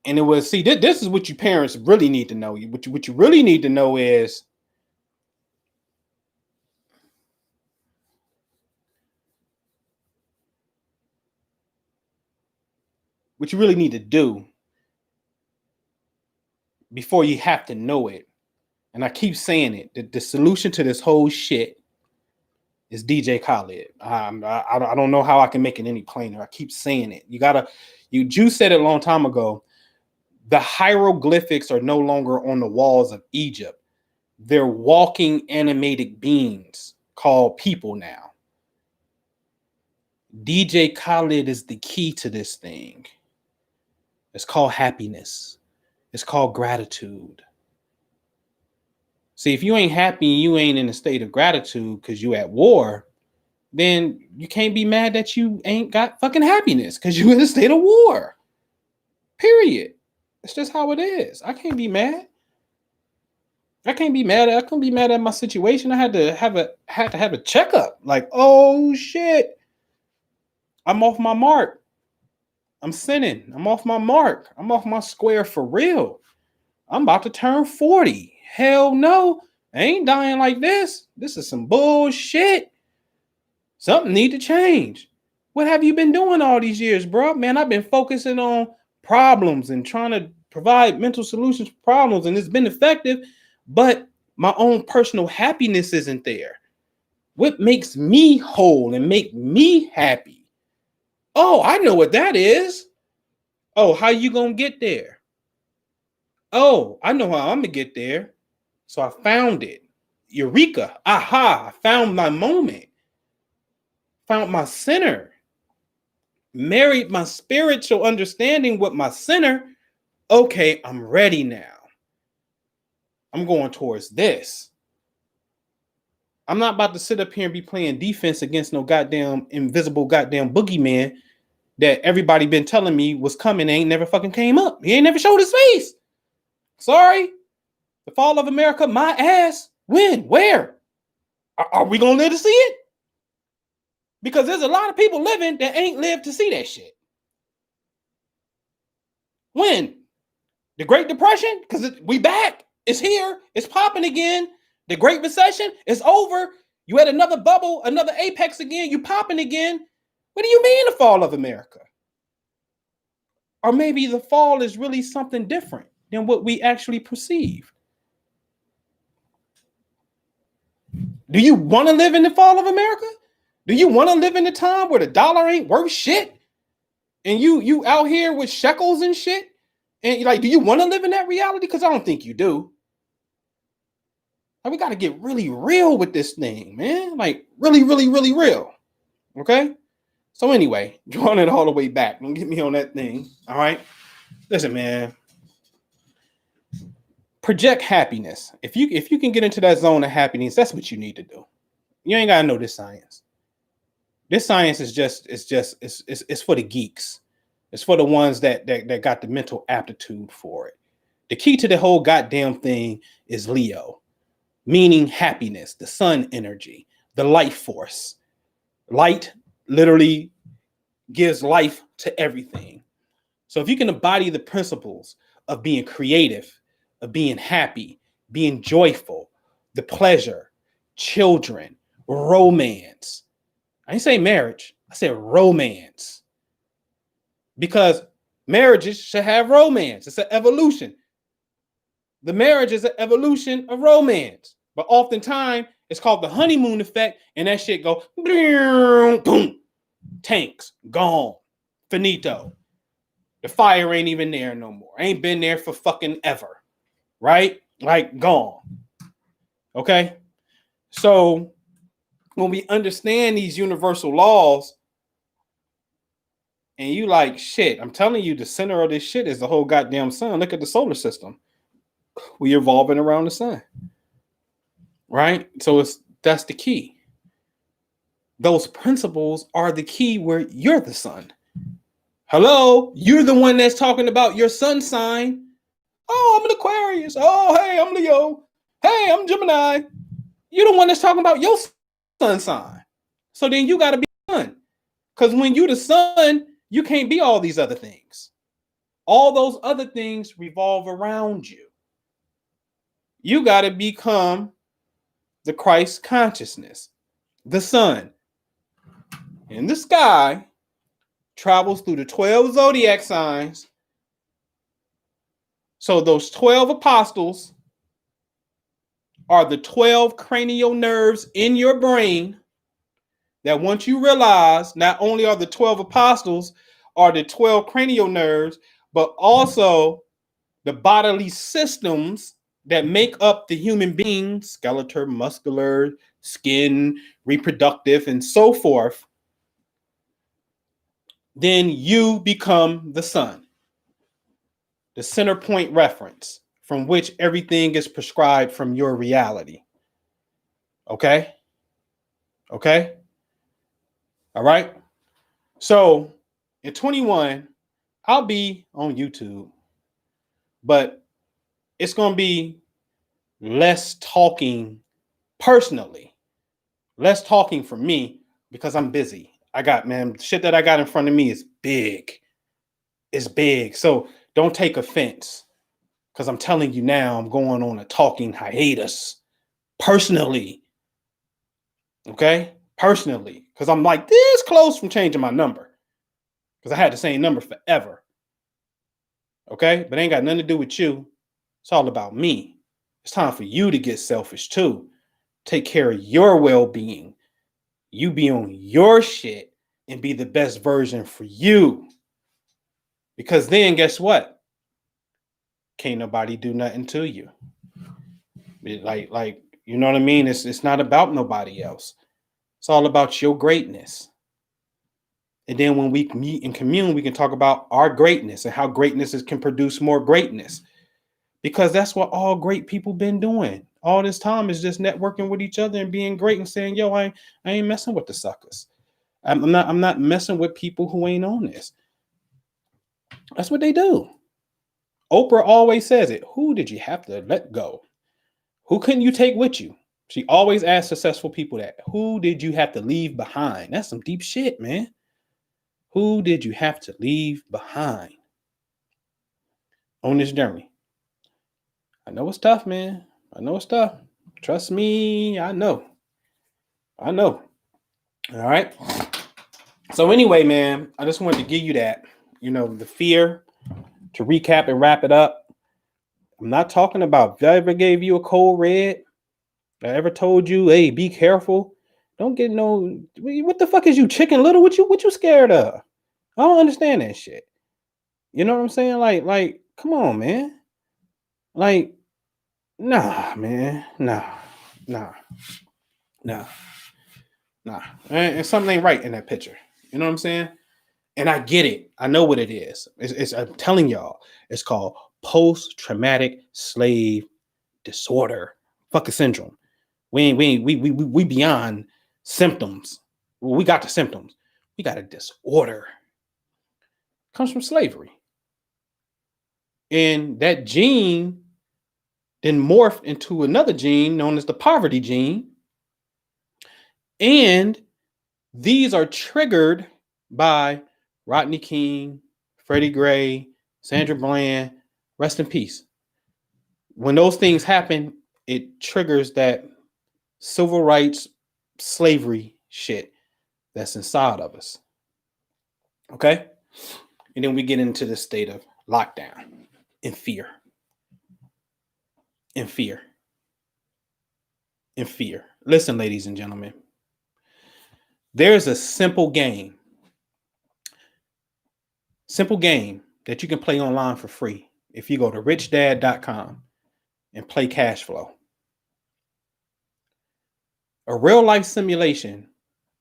And it was, see, this is what you parents really need to know. What you really need to know is what you really need to do before you have to know it. And I keep saying it. The solution to this whole shit is DJ Khaled. I don't know how I can make it any plainer. I keep saying it. You said it a long time ago. The hieroglyphics are no longer on the walls of Egypt. They're walking animated beings called people now. DJ Khaled is the key to this thing. It's called happiness. It's called gratitude. See, if you ain't happy, you ain't in a state of gratitude because you at war, then you can't be mad that you ain't got fucking happiness because you in a state of war. Period. It's just how it is. I can't be mad. I couldn't be mad at my situation. I had to have a checkup. Like, oh shit, I'm off my mark. I'm sinning. I'm off my mark. I'm off my square for real. I'm about to turn 40. Hell no, I ain't dying like this. This is some bullshit. Something need to change. What have you been doing all these years, bro? Man, I've been focusing on problems and trying to provide mental solutions for problems, and it's been effective, but my own personal happiness isn't there. What makes me whole and make me happy? Oh, I know what that is. Oh, how you gonna get there? Oh, I know how I'm gonna get there. So I found it. Eureka. Aha. I found my moment. Found my center. Married my spiritual understanding with my center. Okay, I'm ready now. I'm going towards this. I'm not about to sit up here and be playing defense against no goddamn invisible goddamn boogeyman that everybody been telling me was coming, ain't never fucking came up. He ain't never showed his face. Sorry. The fall of America, my ass. When? Where? Are we gonna live to see it? Because there's a lot of people living that ain't lived to see that shit. When? The Great Depression? Because we back. It's here. It's popping again. The Great Recession is over. You had another bubble, another apex again. You popping again. What do you mean the fall of America? Or maybe the fall is really something different than what we actually perceive. Do you want to live in the fall of America? Do you want to live in a time where the dollar ain't worth shit? And you out here with shekels and shit? And like, do you want to live in that reality? Because I don't think you do. Like, we got to get really real with this thing, man. Like, really, really, really real. Okay? So anyway, drawing it all the way back. Don't get me on that thing. All right? Listen, man. Project happiness. If you can get into that zone of happiness, that's what you need to do. You ain't gotta know this science. This science is it's for the geeks. It's for the ones that got the mental aptitude for it. The key to the whole goddamn thing is Leo, meaning happiness, the sun energy, the life force. Light literally gives life to everything. So if you can embody the principles of being creative, of being happy, being joyful, the pleasure, children, romance. I didn't say marriage. I said romance. Because marriages should have romance. It's an evolution. The marriage is an evolution of romance. But oftentimes, it's called the honeymoon effect, and that shit go boom, tanks, gone, finito. The fire ain't even there no more. Ain't been there for fucking ever. Right? Like gone. Okay? So when we understand these universal laws, and you like, shit, I'm telling you, the center of this shit is the whole goddamn sun. Look at the solar system. We evolving around the sun. Right? So that's the key. Those principles are the key where you're the sun. Hello? You're the one that's talking about your sun sign. Oh, I'm an Aquarius. Oh, hey, I'm Leo. Hey, I'm Gemini. You're the one that's talking about your sun sign. So then you got to be Because when you the son, you can't be all these other things. All those other things revolve around you. You got to become the Christ consciousness, the sun. And the sky travels through the 12 zodiac signs. So those 12 apostles are the 12 cranial nerves in your brain that once you realize not only are the 12 apostles are the 12 cranial nerves, but also the bodily systems that make up the human being, skeletal, muscular, skin, reproductive, and so forth, then you become the sun, the center point reference from which everything is prescribed from your reality. Okay? Okay? All right? So in 21, I'll be on YouTube, but it's going to be less talking personally, less talking for me because I'm busy. I got, man, shit that I got in front of me is big. It's big. So don't take offense because I'm telling you now, I'm going on a talking hiatus personally. Okay? Personally. Because I'm like this close from changing my number because I had the same number forever. Okay? But it ain't got nothing to do with you. It's all about me. It's time for you to get selfish too. Take care of your well-being. You be on your shit and be the best version for you. Because then guess what? Can't nobody do nothing to you. Like, you know what I mean? It's not about nobody else. It's all about your greatness. And then when we meet and commune, we can talk about our greatness and how greatness can produce more greatness. Because that's what all great people been doing. All this time is just networking with each other and being great and saying, yo, I ain't messing with the suckers. I'm not messing with people who ain't on this. That's what they do. Oprah always says it. Who did you have to let go? Who couldn't you take with you? She always asks successful people that. Who did you have to leave behind? That's some deep shit, man. Who did you have to leave behind on this journey? I know it's tough, man. I know it's tough. Trust me, I know. I know. All right. So anyway, man, I just wanted to give you that, the fear, to recap and wrap it up. I'm not talking about if I ever gave you a cold red, I ever told you, hey, be careful. Don't get no, what the fuck is you, Chicken Little? What you scared of? I don't understand that shit. You know what I'm saying? Like, come on, man. Like, nah, man. Nah. And something ain't right in that picture. You know what I'm saying? And I get it. I know what it is. I'm telling y'all, it's called post-traumatic slave disorder. Fucking syndrome. We beyond symptoms. Well, we got the symptoms. We got a disorder. It comes from slavery. And that gene then morphed into another gene known as the poverty gene. And these are triggered by Rodney King, Freddie Gray, Sandra Bland, rest in peace. When those things happen, it triggers that civil rights, slavery shit that's inside of us. Okay? And then we get into the state of lockdown and fear. And fear. And fear. Listen, ladies and gentlemen. There's a simple game that you can play online for free if you go to richdad.com and play cash flow. A real life simulation.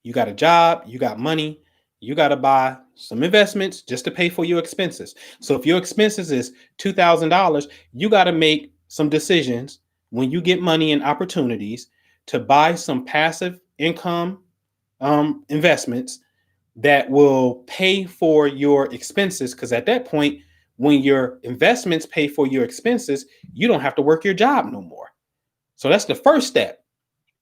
You got a job, you got money, you got to buy some investments just to pay for your expenses. So if your expenses is $2,000, you got to make some decisions when you get money and opportunities to buy some passive income investments that will pay for your expenses. Because at that point, when your investments pay for your expenses, you don't have to work your job no more. So that's the first step,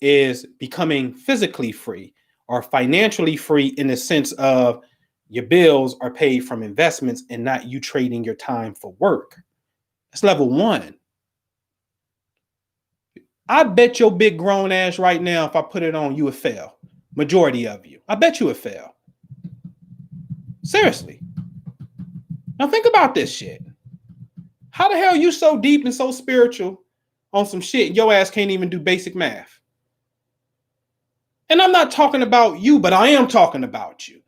is becoming physically free are financially free in the sense of your bills are paid from investments and not you trading your time for work. That's level one. I bet your big grown ass right now, if I put it on, you would fail. Majority of you. I bet you would fail. Seriously. Now think about this shit. How the hell are you so deep and so spiritual on some shit your ass can't even do basic math? And I'm not talking about you, but I am talking about you.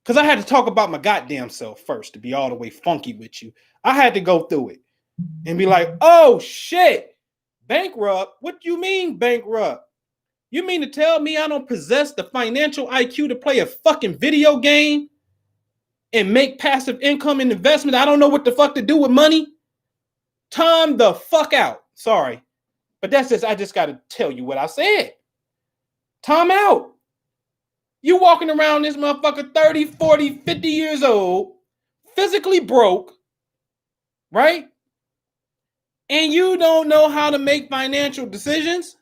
Because I had to talk about my goddamn self first to be all the way funky with you. I had to go through it and be like, oh shit, bankrupt? What do you mean bankrupt? You mean to tell me I don't possess the financial IQ to play a fucking video game and make passive income and investment? I don't know what the fuck to do with money? Time the fuck out. Sorry. But that's just, I just got to tell you what I said. Time out. You walking around this motherfucker 30, 40, 50 years old, physically broke, right? And you don't know how to make financial decisions?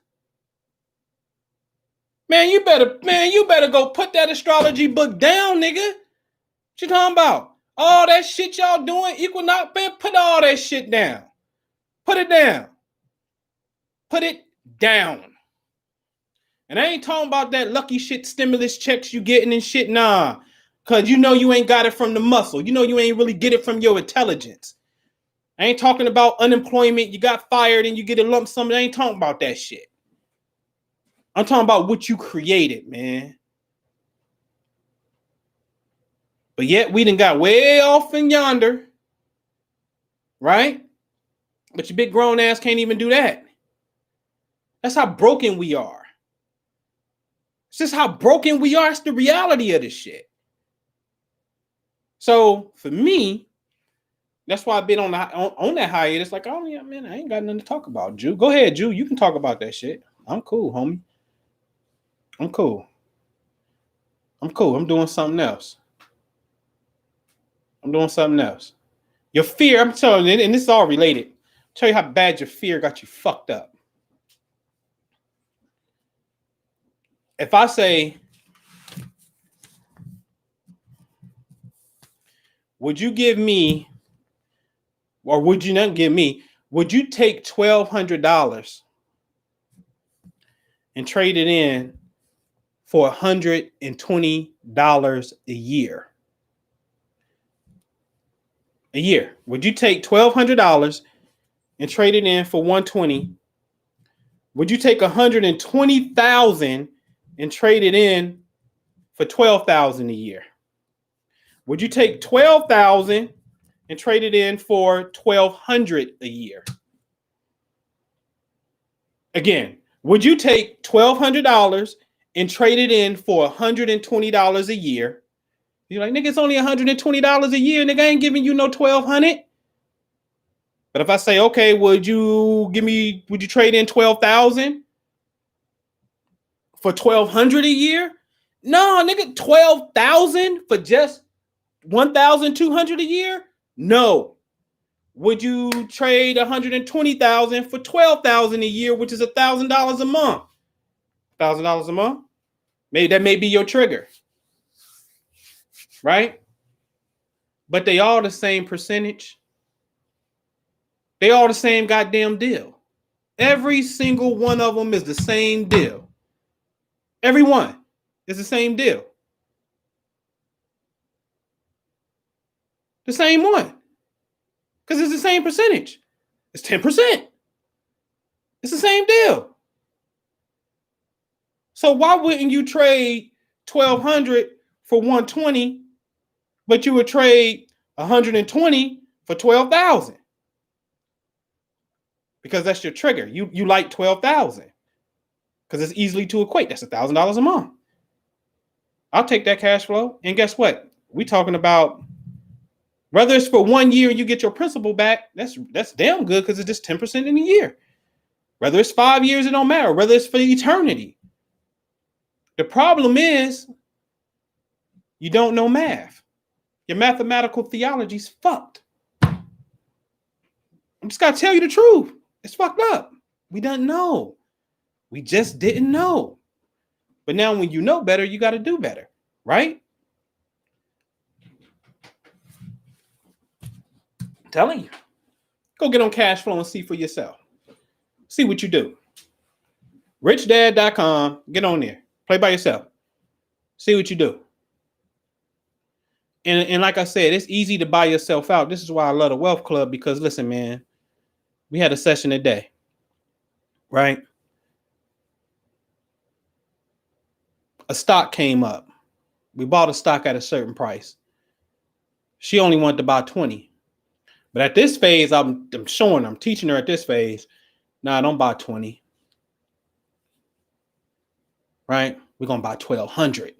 Man, you better go put that astrology book down, nigga. What you talking about? All that shit y'all doing, equinox, man, put all that shit down. Put it down. Put it down. And I ain't talking about that lucky shit stimulus checks you getting and shit, nah. Because you know you ain't got it from the muscle. You know you ain't really get it from your intelligence. I ain't talking about unemployment. You got fired and you get a lump sum. I ain't talking about that shit. I'm talking about what you created, man. But yet we done got way off in yonder, right? But your big grown ass can't even do that. That's how broken we are. It's just how broken we are. It's the reality of this shit. So for me, that's why I've been on that hiatus. Like, oh yeah, man, I ain't got nothing to talk about, Jew. Go ahead, Jew. You can talk about that shit. I'm cool, homie. I'm cool. I'm doing something else. Your fear, I'm telling you, and this is all related. I'll tell you how bad your fear got you fucked up. If I say, would you give me, or would you not give me, would you take $1,200 and trade it in for $120 a year? A year. Would you take $1,200 and trade it in for $120? Would you take $120,000 and trade it in for $12,000 a year? Would you take $12,000 and trade it in for $1,200 a year? Again, would you take $1,200 and trade it in for $120 a year? You're like, nigga, it's only $120 a year, nigga. I ain't giving you no $1,200. But if I say, okay, would you trade in $12,000 for $1,200 a year? No, nigga, $12,000 for just $1,200 a year? No. Would you trade $120,000 for $12,000 a year, which is $1,000 a month? $1,000 a month? Maybe that may be your trigger, right? But they all the same percentage. They all the same goddamn deal. Every single one of them is the same deal. Every one is the same deal. The same one. Because it's the same percentage. It's 10%. It's the same deal. So why wouldn't you trade $1,200 for $120, but you would trade $120 for $12,000? Because that's your trigger. You like $12,000 because it's easily to equate. That's $1,000 a month. I'll take that cash flow. And guess what? We talking about whether it's for 1 year and you get your principal back. That's damn good because it's just 10% in a year. Whether it's 5 years, it don't matter. Whether it's for eternity. The problem is you don't know math. Your mathematical theology's fucked. I'm just gotta tell you the truth. It's fucked up. We don't know. We just didn't know. But now when you know better, you got to do better, right? I'm telling you. Go get on cash flow and see for yourself. See what you do. richdad.com. Get on there. Play by yourself. See what you do. And like I said, it's easy to buy yourself out. This is why I love the Wealth Club, because listen, man, we had a session today, right? A stock came up. We bought a stock at a certain price. She only wanted to buy 20. But at this phase, I'm teaching her at this phase, nah, don't buy 20. Right? We're going to buy 1,200.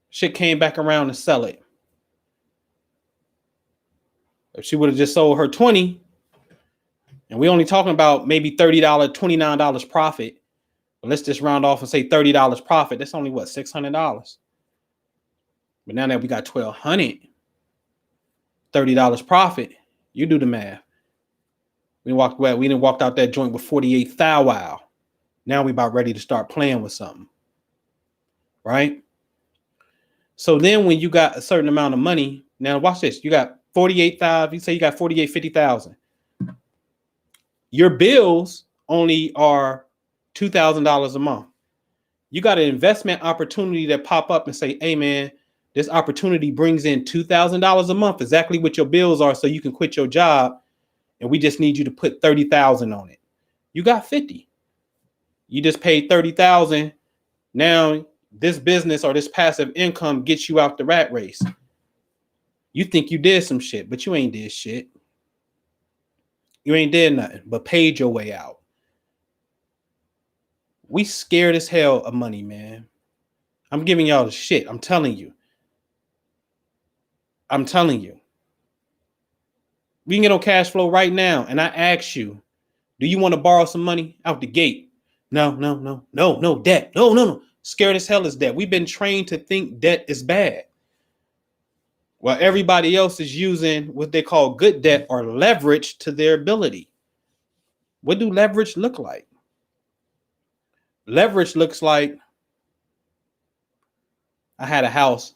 Shit came back around to sell it. If she would have just sold her 20, and we only talking about maybe $30, $29 profit, but let's just round off and say $30 profit. That's only what, $600. But now that we got 1,200, $30 profit, you do the math. We didn't walk out that joint with 48 thou wow. Now we about ready to start playing with something. Right? So then when you got a certain amount of money, now watch this. You got 48,000, you say you got 48, 50,000. Your bills only are $2,000 a month. You got an investment opportunity that pop up and say, hey man, this opportunity brings in $2,000 a month, exactly what your bills are, so you can quit your job, and we just need you to put 30,000 on it. You got 50. You just paid 30,000. Now this business or this passive income gets you out the rat race. You think you did some shit, but you ain't did shit. You ain't did nothing but paid your way out. We scared as hell of money, man. I'm giving y'all the shit. I'm telling you. We can get on cash flow right now. And I ask you, do you want to borrow some money out the gate? No, debt. No. Scared as hell is debt. We've been trained to think debt is bad. While everybody else is using what they call good debt or leverage to their ability. What do leverage look like? Leverage looks like, I had a house,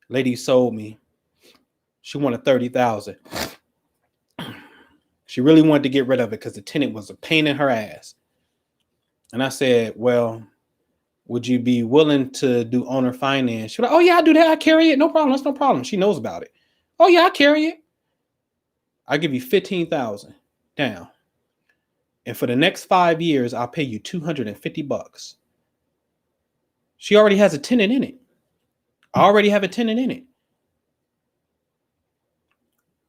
lady sold me. She wanted 30,000. She really wanted to get rid of it because the tenant was a pain in her ass. And I said, well, would you be willing to do owner finance? She was like, oh yeah, I do that. I carry it. No problem. That's no problem. She knows about it. Oh yeah, I carry it. I'll give you 15,000 down. And for the next 5 years, I'll pay you $250. She already has a tenant in it. I already have a tenant in it.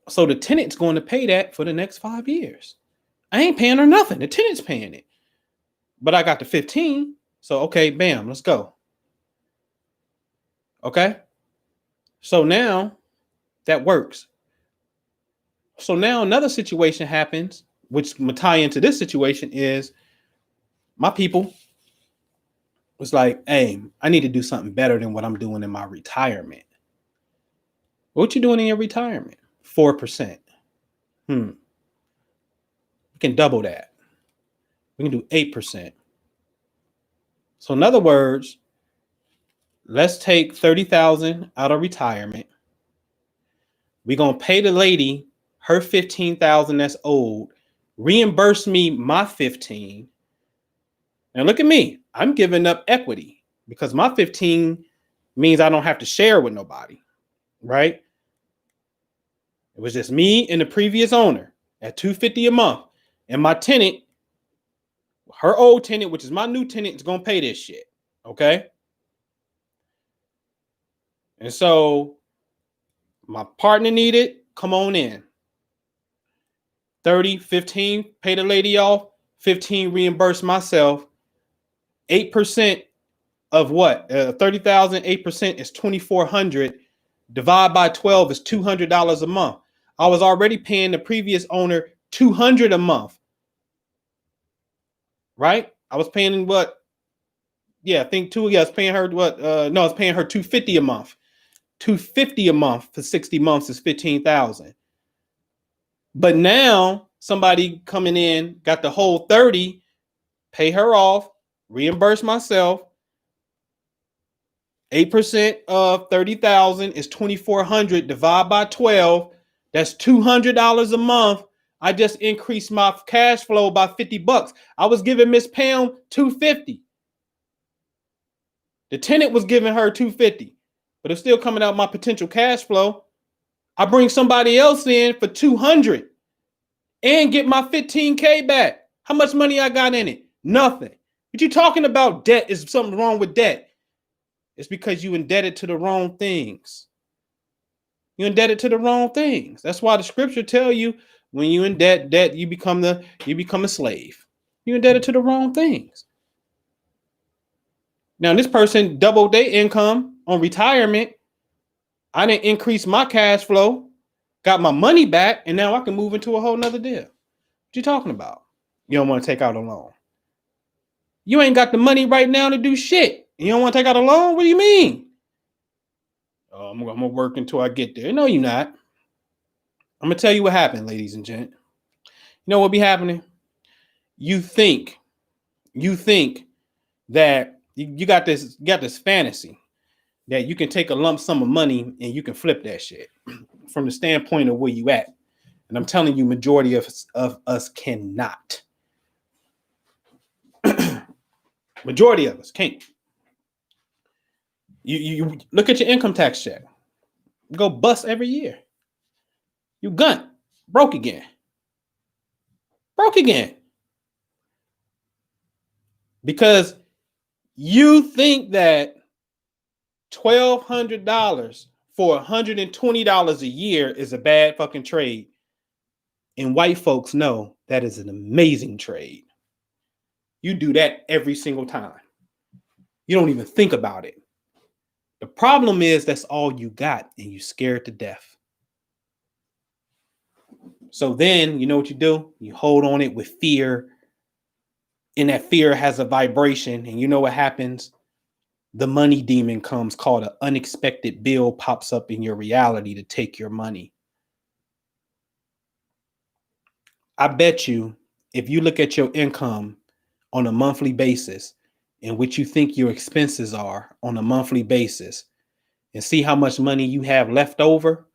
So the tenant's going to pay that for the next 5 years. I ain't paying her nothing. The tenant's paying it. But I got the 15. So, okay, bam, let's go. Okay. So now that works. So now another situation happens, which will tie into this situation, is my people was like, hey, I need to do something better than what I'm doing in my retirement. What you doing in your retirement? 4%. We can double that. We can do 8%. So in other words, let's take 30,000 out of retirement. We're going to pay the lady her 15,000 that's owed, reimburse me my 15. Now look at me. I'm giving up equity because my 15 means I don't have to share with nobody, right? It was just me and the previous owner at $250 a month. And my tenant, her old tenant, which is my new tenant, is going to pay this shit. Okay. And so my partner needed, come on in. 30, 15, pay the lady off, 15 reimburse myself. 8% of what? 30,000, 8% is 2,400. Divide by 12 is $200 a month. I was already paying the previous owner $200 a month. Right? I was paying what? Yeah, I think I was paying her what? I was paying her $250 a month. $250 a month for 60 months is 15,000. But now somebody coming in got the whole 30, pay her off, reimburse myself. 8% of 30,000 is 2,400. Divide by 12. That's $200 a month. I just increased my cash flow by $50. I was giving Miss Pam $250. The tenant was giving her $250, but it's still coming out my potential cash flow. I bring somebody else in for $200 and get my $15K back. How much money I got in it? Nothing. What you talking about? Debt is something wrong with debt. It's because you indebted to the wrong things. You indebted to the wrong things. That's why the scripture tell you when you in debt, you become a slave. You indebted to the wrong things. Now, this person doubled their income on retirement. I didn't increase my cash flow, got my money back, and now I can move into a whole nother deal. What you talking about? You don't want to take out a loan. You ain't got the money right now to do shit. You don't want to take out a loan? What do you mean? Oh, I'm going to work until I get there. No, you're not. I'm going to tell you what happened, ladies and gents. You know what be happening? You think that you got this fantasy that you can take a lump sum of money and you can flip that shit from the standpoint of where you at. And I'm telling you, majority of us cannot. Majority of us can't. You look at your income tax check. Go bust every year. You gun. Broke again. Because you think that $1,200 for $120 a year is a bad fucking trade. And white folks know that is an amazing trade. You do that every single time. You don't even think about it. The problem is that's all you got and you scared to death. So then you know what you do? You hold on it with fear. And that fear has a vibration. And you know what happens? The money demon comes, called an unexpected bill, pops up in your reality to take your money. I bet you if you look at your income on a monthly basis and what you think your expenses are on a monthly basis and see how much money you have left over,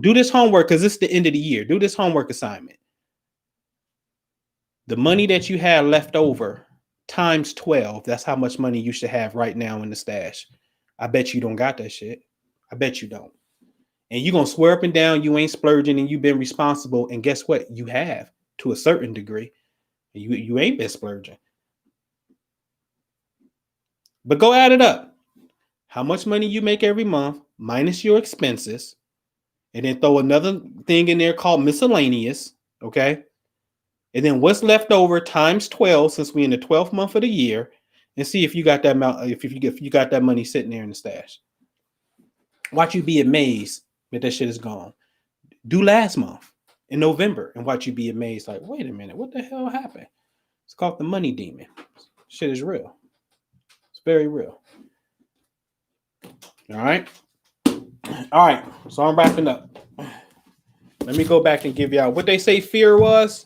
do this homework because it's the end of the year. Do this homework assignment. The money that you have left over times 12, that's how much money you should have right now in the stash. I bet you don't got that shit. I bet you don't. And you're going to swear up and down you ain't splurging and you've been responsible. And guess what? You have to a certain degree. You ain't been splurging. But go add it up. How much money you make every month minus your expenses. And then throw another thing in there called miscellaneous. Okay. And then what's left over times 12 since we're in the 12th month of the year, and see if you got that amount, if you got that money sitting there in the stash. Watch you be amazed that that shit is gone. Do last month in November and watch you be amazed. Like, wait a minute, what the hell happened? It's called the money demon. Shit is real. It's very real. All right. So I'm wrapping up. Let me go back and give y'all what they say fear was.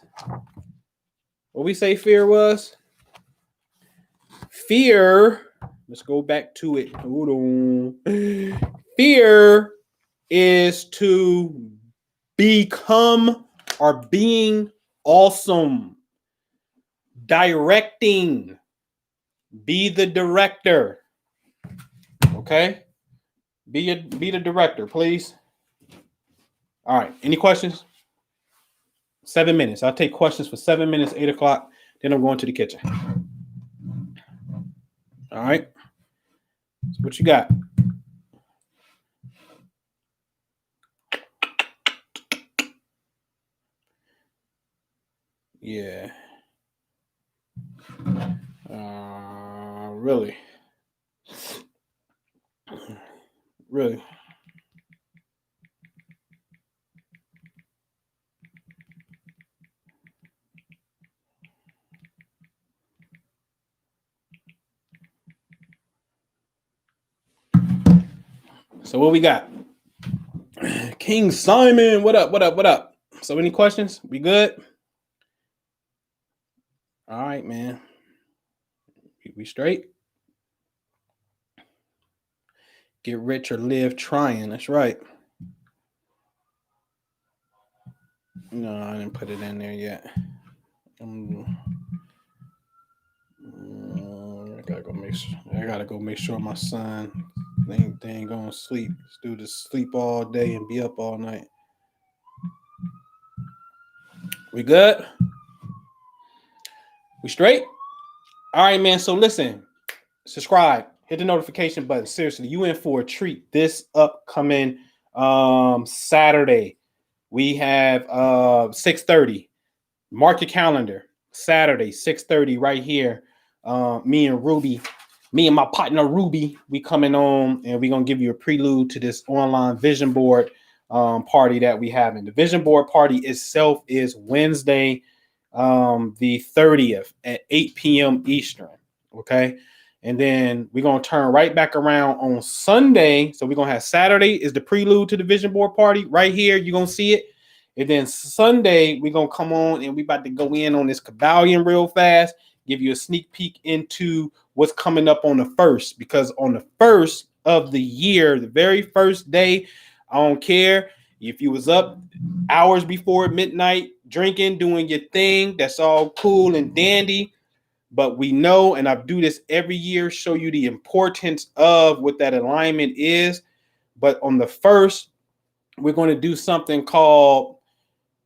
What we say fear was? Fear, let's go back to it. Hold on. Fear is to become or being awesome. Directing. Be the director. Okay? Be the director, please. All right. Any questions? 7 minutes. I'll take questions for 7 minutes, 8 o'clock. Then I'm going to the kitchen. All right. So what you got? Yeah. Really? Really? So what we got? King Simon, what up? So any questions? We good? All right, man. We straight? Get rich or live trying. That's right. No, I didn't put it in there yet. I gotta go make sure my son they ain't gonna sleep. This dude is sleep all day and be up all night. We good? We straight? All right, man. So listen, subscribe, hit the notification button. Seriously, you in for a treat this upcoming Saturday. We have 6:30. Mark your calendar. Saturday, 6:30, right here. Me and my partner Ruby, we coming on and we're gonna give you a prelude to this online vision board party that we have. And the vision board party itself is Wednesday, the 30th at 8 p.m. Eastern. Okay. And then we're gonna turn right back around on Sunday. So we're gonna have Saturday is the prelude to the vision board party right here. You're gonna see it. And then Sunday, we're going to come on and we about to go in on this Kabbalion real fast, give you a sneak peek into what's coming up on the 1st. Because on the 1st of the year, the very first day, I don't care if you was up hours before midnight, drinking, doing your thing, that's all cool and dandy. But we know, and I do this every year, show you the importance of what that alignment is. But on the 1st, we're going to do something called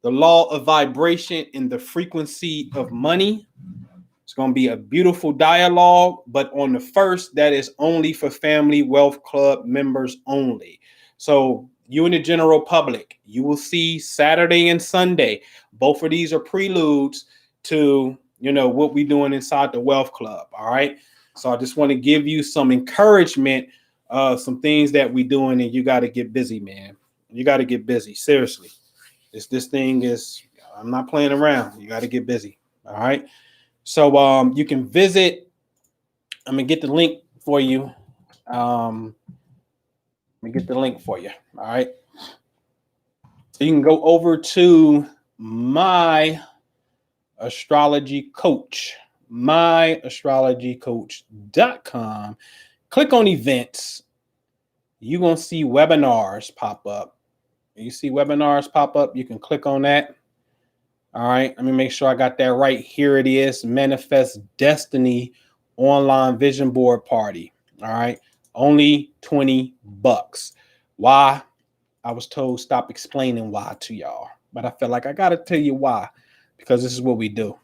the law of vibration and the frequency of money. It's going to be a beautiful dialogue, but on the 1st, that is only for Family Wealth Club members only. So you and the general public, you will see Saturday and Sunday. Both of these are preludes to, what we're doing inside the Wealth Club. All right. So I just want to give you some encouragement, some things that we're doing, and you got to get busy, man. You got to get busy. Seriously. This thing is, I'm not playing around. You got to get busy. All right. So you can visit. I'm gonna get the link for you. Let me get the link for you. All right. So you can go over to my astrology coach, myastrologycoach.com. Click on events. You're gonna see webinars pop up. You see webinars pop up, you can click on that. All right, let me make sure I got that right. Here it is, Manifest Destiny Online Vision Board Party. All right, only $20. Why? I was told stop explaining why to y'all, but I feel like I gotta tell you why, because this is what we do.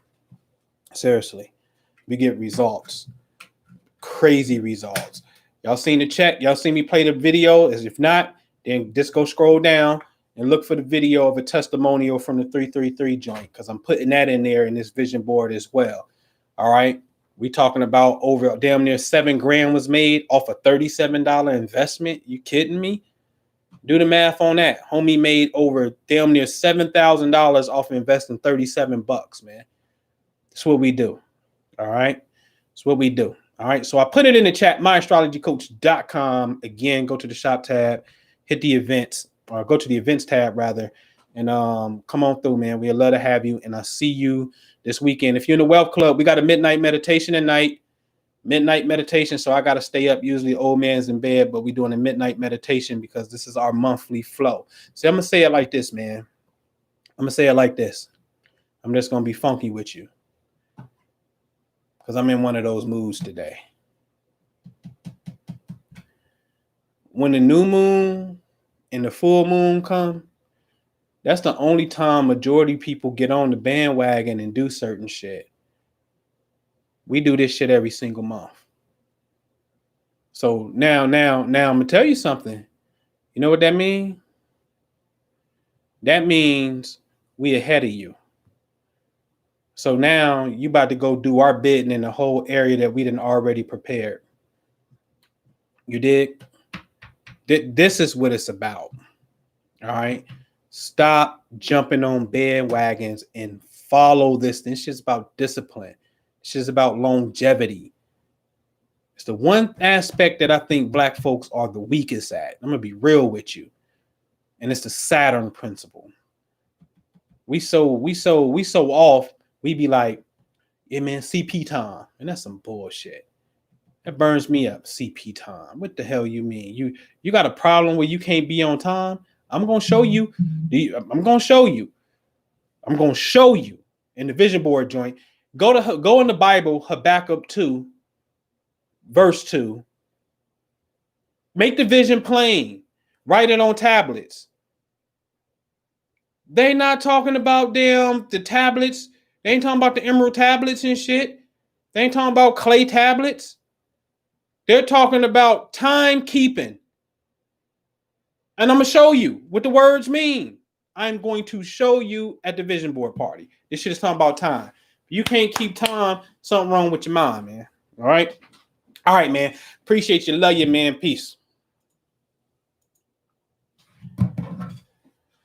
Seriously, we get results, crazy results. Y'all seen the check? Y'all seen me play the video? As if not, then just go scroll down and look for the video of a testimonial from the 333 joint, because I'm putting that in there in this vision board as well. All right. We talking about over damn near $7,000 was made off a $37 investment. You kidding me? Do the math on that. Homie made over damn near $7,000 off investing $37, man. That's what we do. All right. That's what we do. All right. So I put it in the chat, myastrologycoach.com. Again, go to the shop tab, hit the events, or go to the events tab rather, and come on through, man. We'd love to have you. And I'll see you this weekend. If you're in the Wealth Club, we got a midnight meditation tonight. Midnight meditation. So I got to stay up. Usually old man's in bed, but we're doing a midnight meditation because this is our monthly flow. See, I'm going to say it like this, man. I'm going to say it like this. I'm just going to be funky with you, because I'm in one of those moods today. When the new moon and the full moon come, that's the only time majority people get on the bandwagon and do certain shit. We do this shit every single month. So now I'm going to tell you something. You know what that means? That means we ahead of you. So now you about to go do our bidding in the whole area that we done already prepared. You dig? This is what it's about. All right. Stop jumping on bandwagons and follow this. This shit's about discipline. It's just about longevity. It's the one aspect that I think Black folks are the weakest at. I'm gonna be real with you. And it's the Saturn principle. We so off. We be like, yeah, man, CP time. And that's some bullshit. That burns me up. CP time. What the hell you mean? You got a problem where you can't be on time? I'm gonna show you. I'm gonna show you. I'm gonna show you in the vision board joint. Go in the Bible, Habakkuk 2, verse 2. Make the vision plain. Write it on tablets. They not talking about the tablets. They ain't talking about the emerald tablets and shit. They ain't talking about clay tablets. They're talking about timekeeping. And I'm going to show you what the words mean. I'm going to show you at the vision board party. This shit is talking about time. If you can't keep time, something wrong with your mind, man. All right? All right, man. Appreciate you. Love you, man. Peace.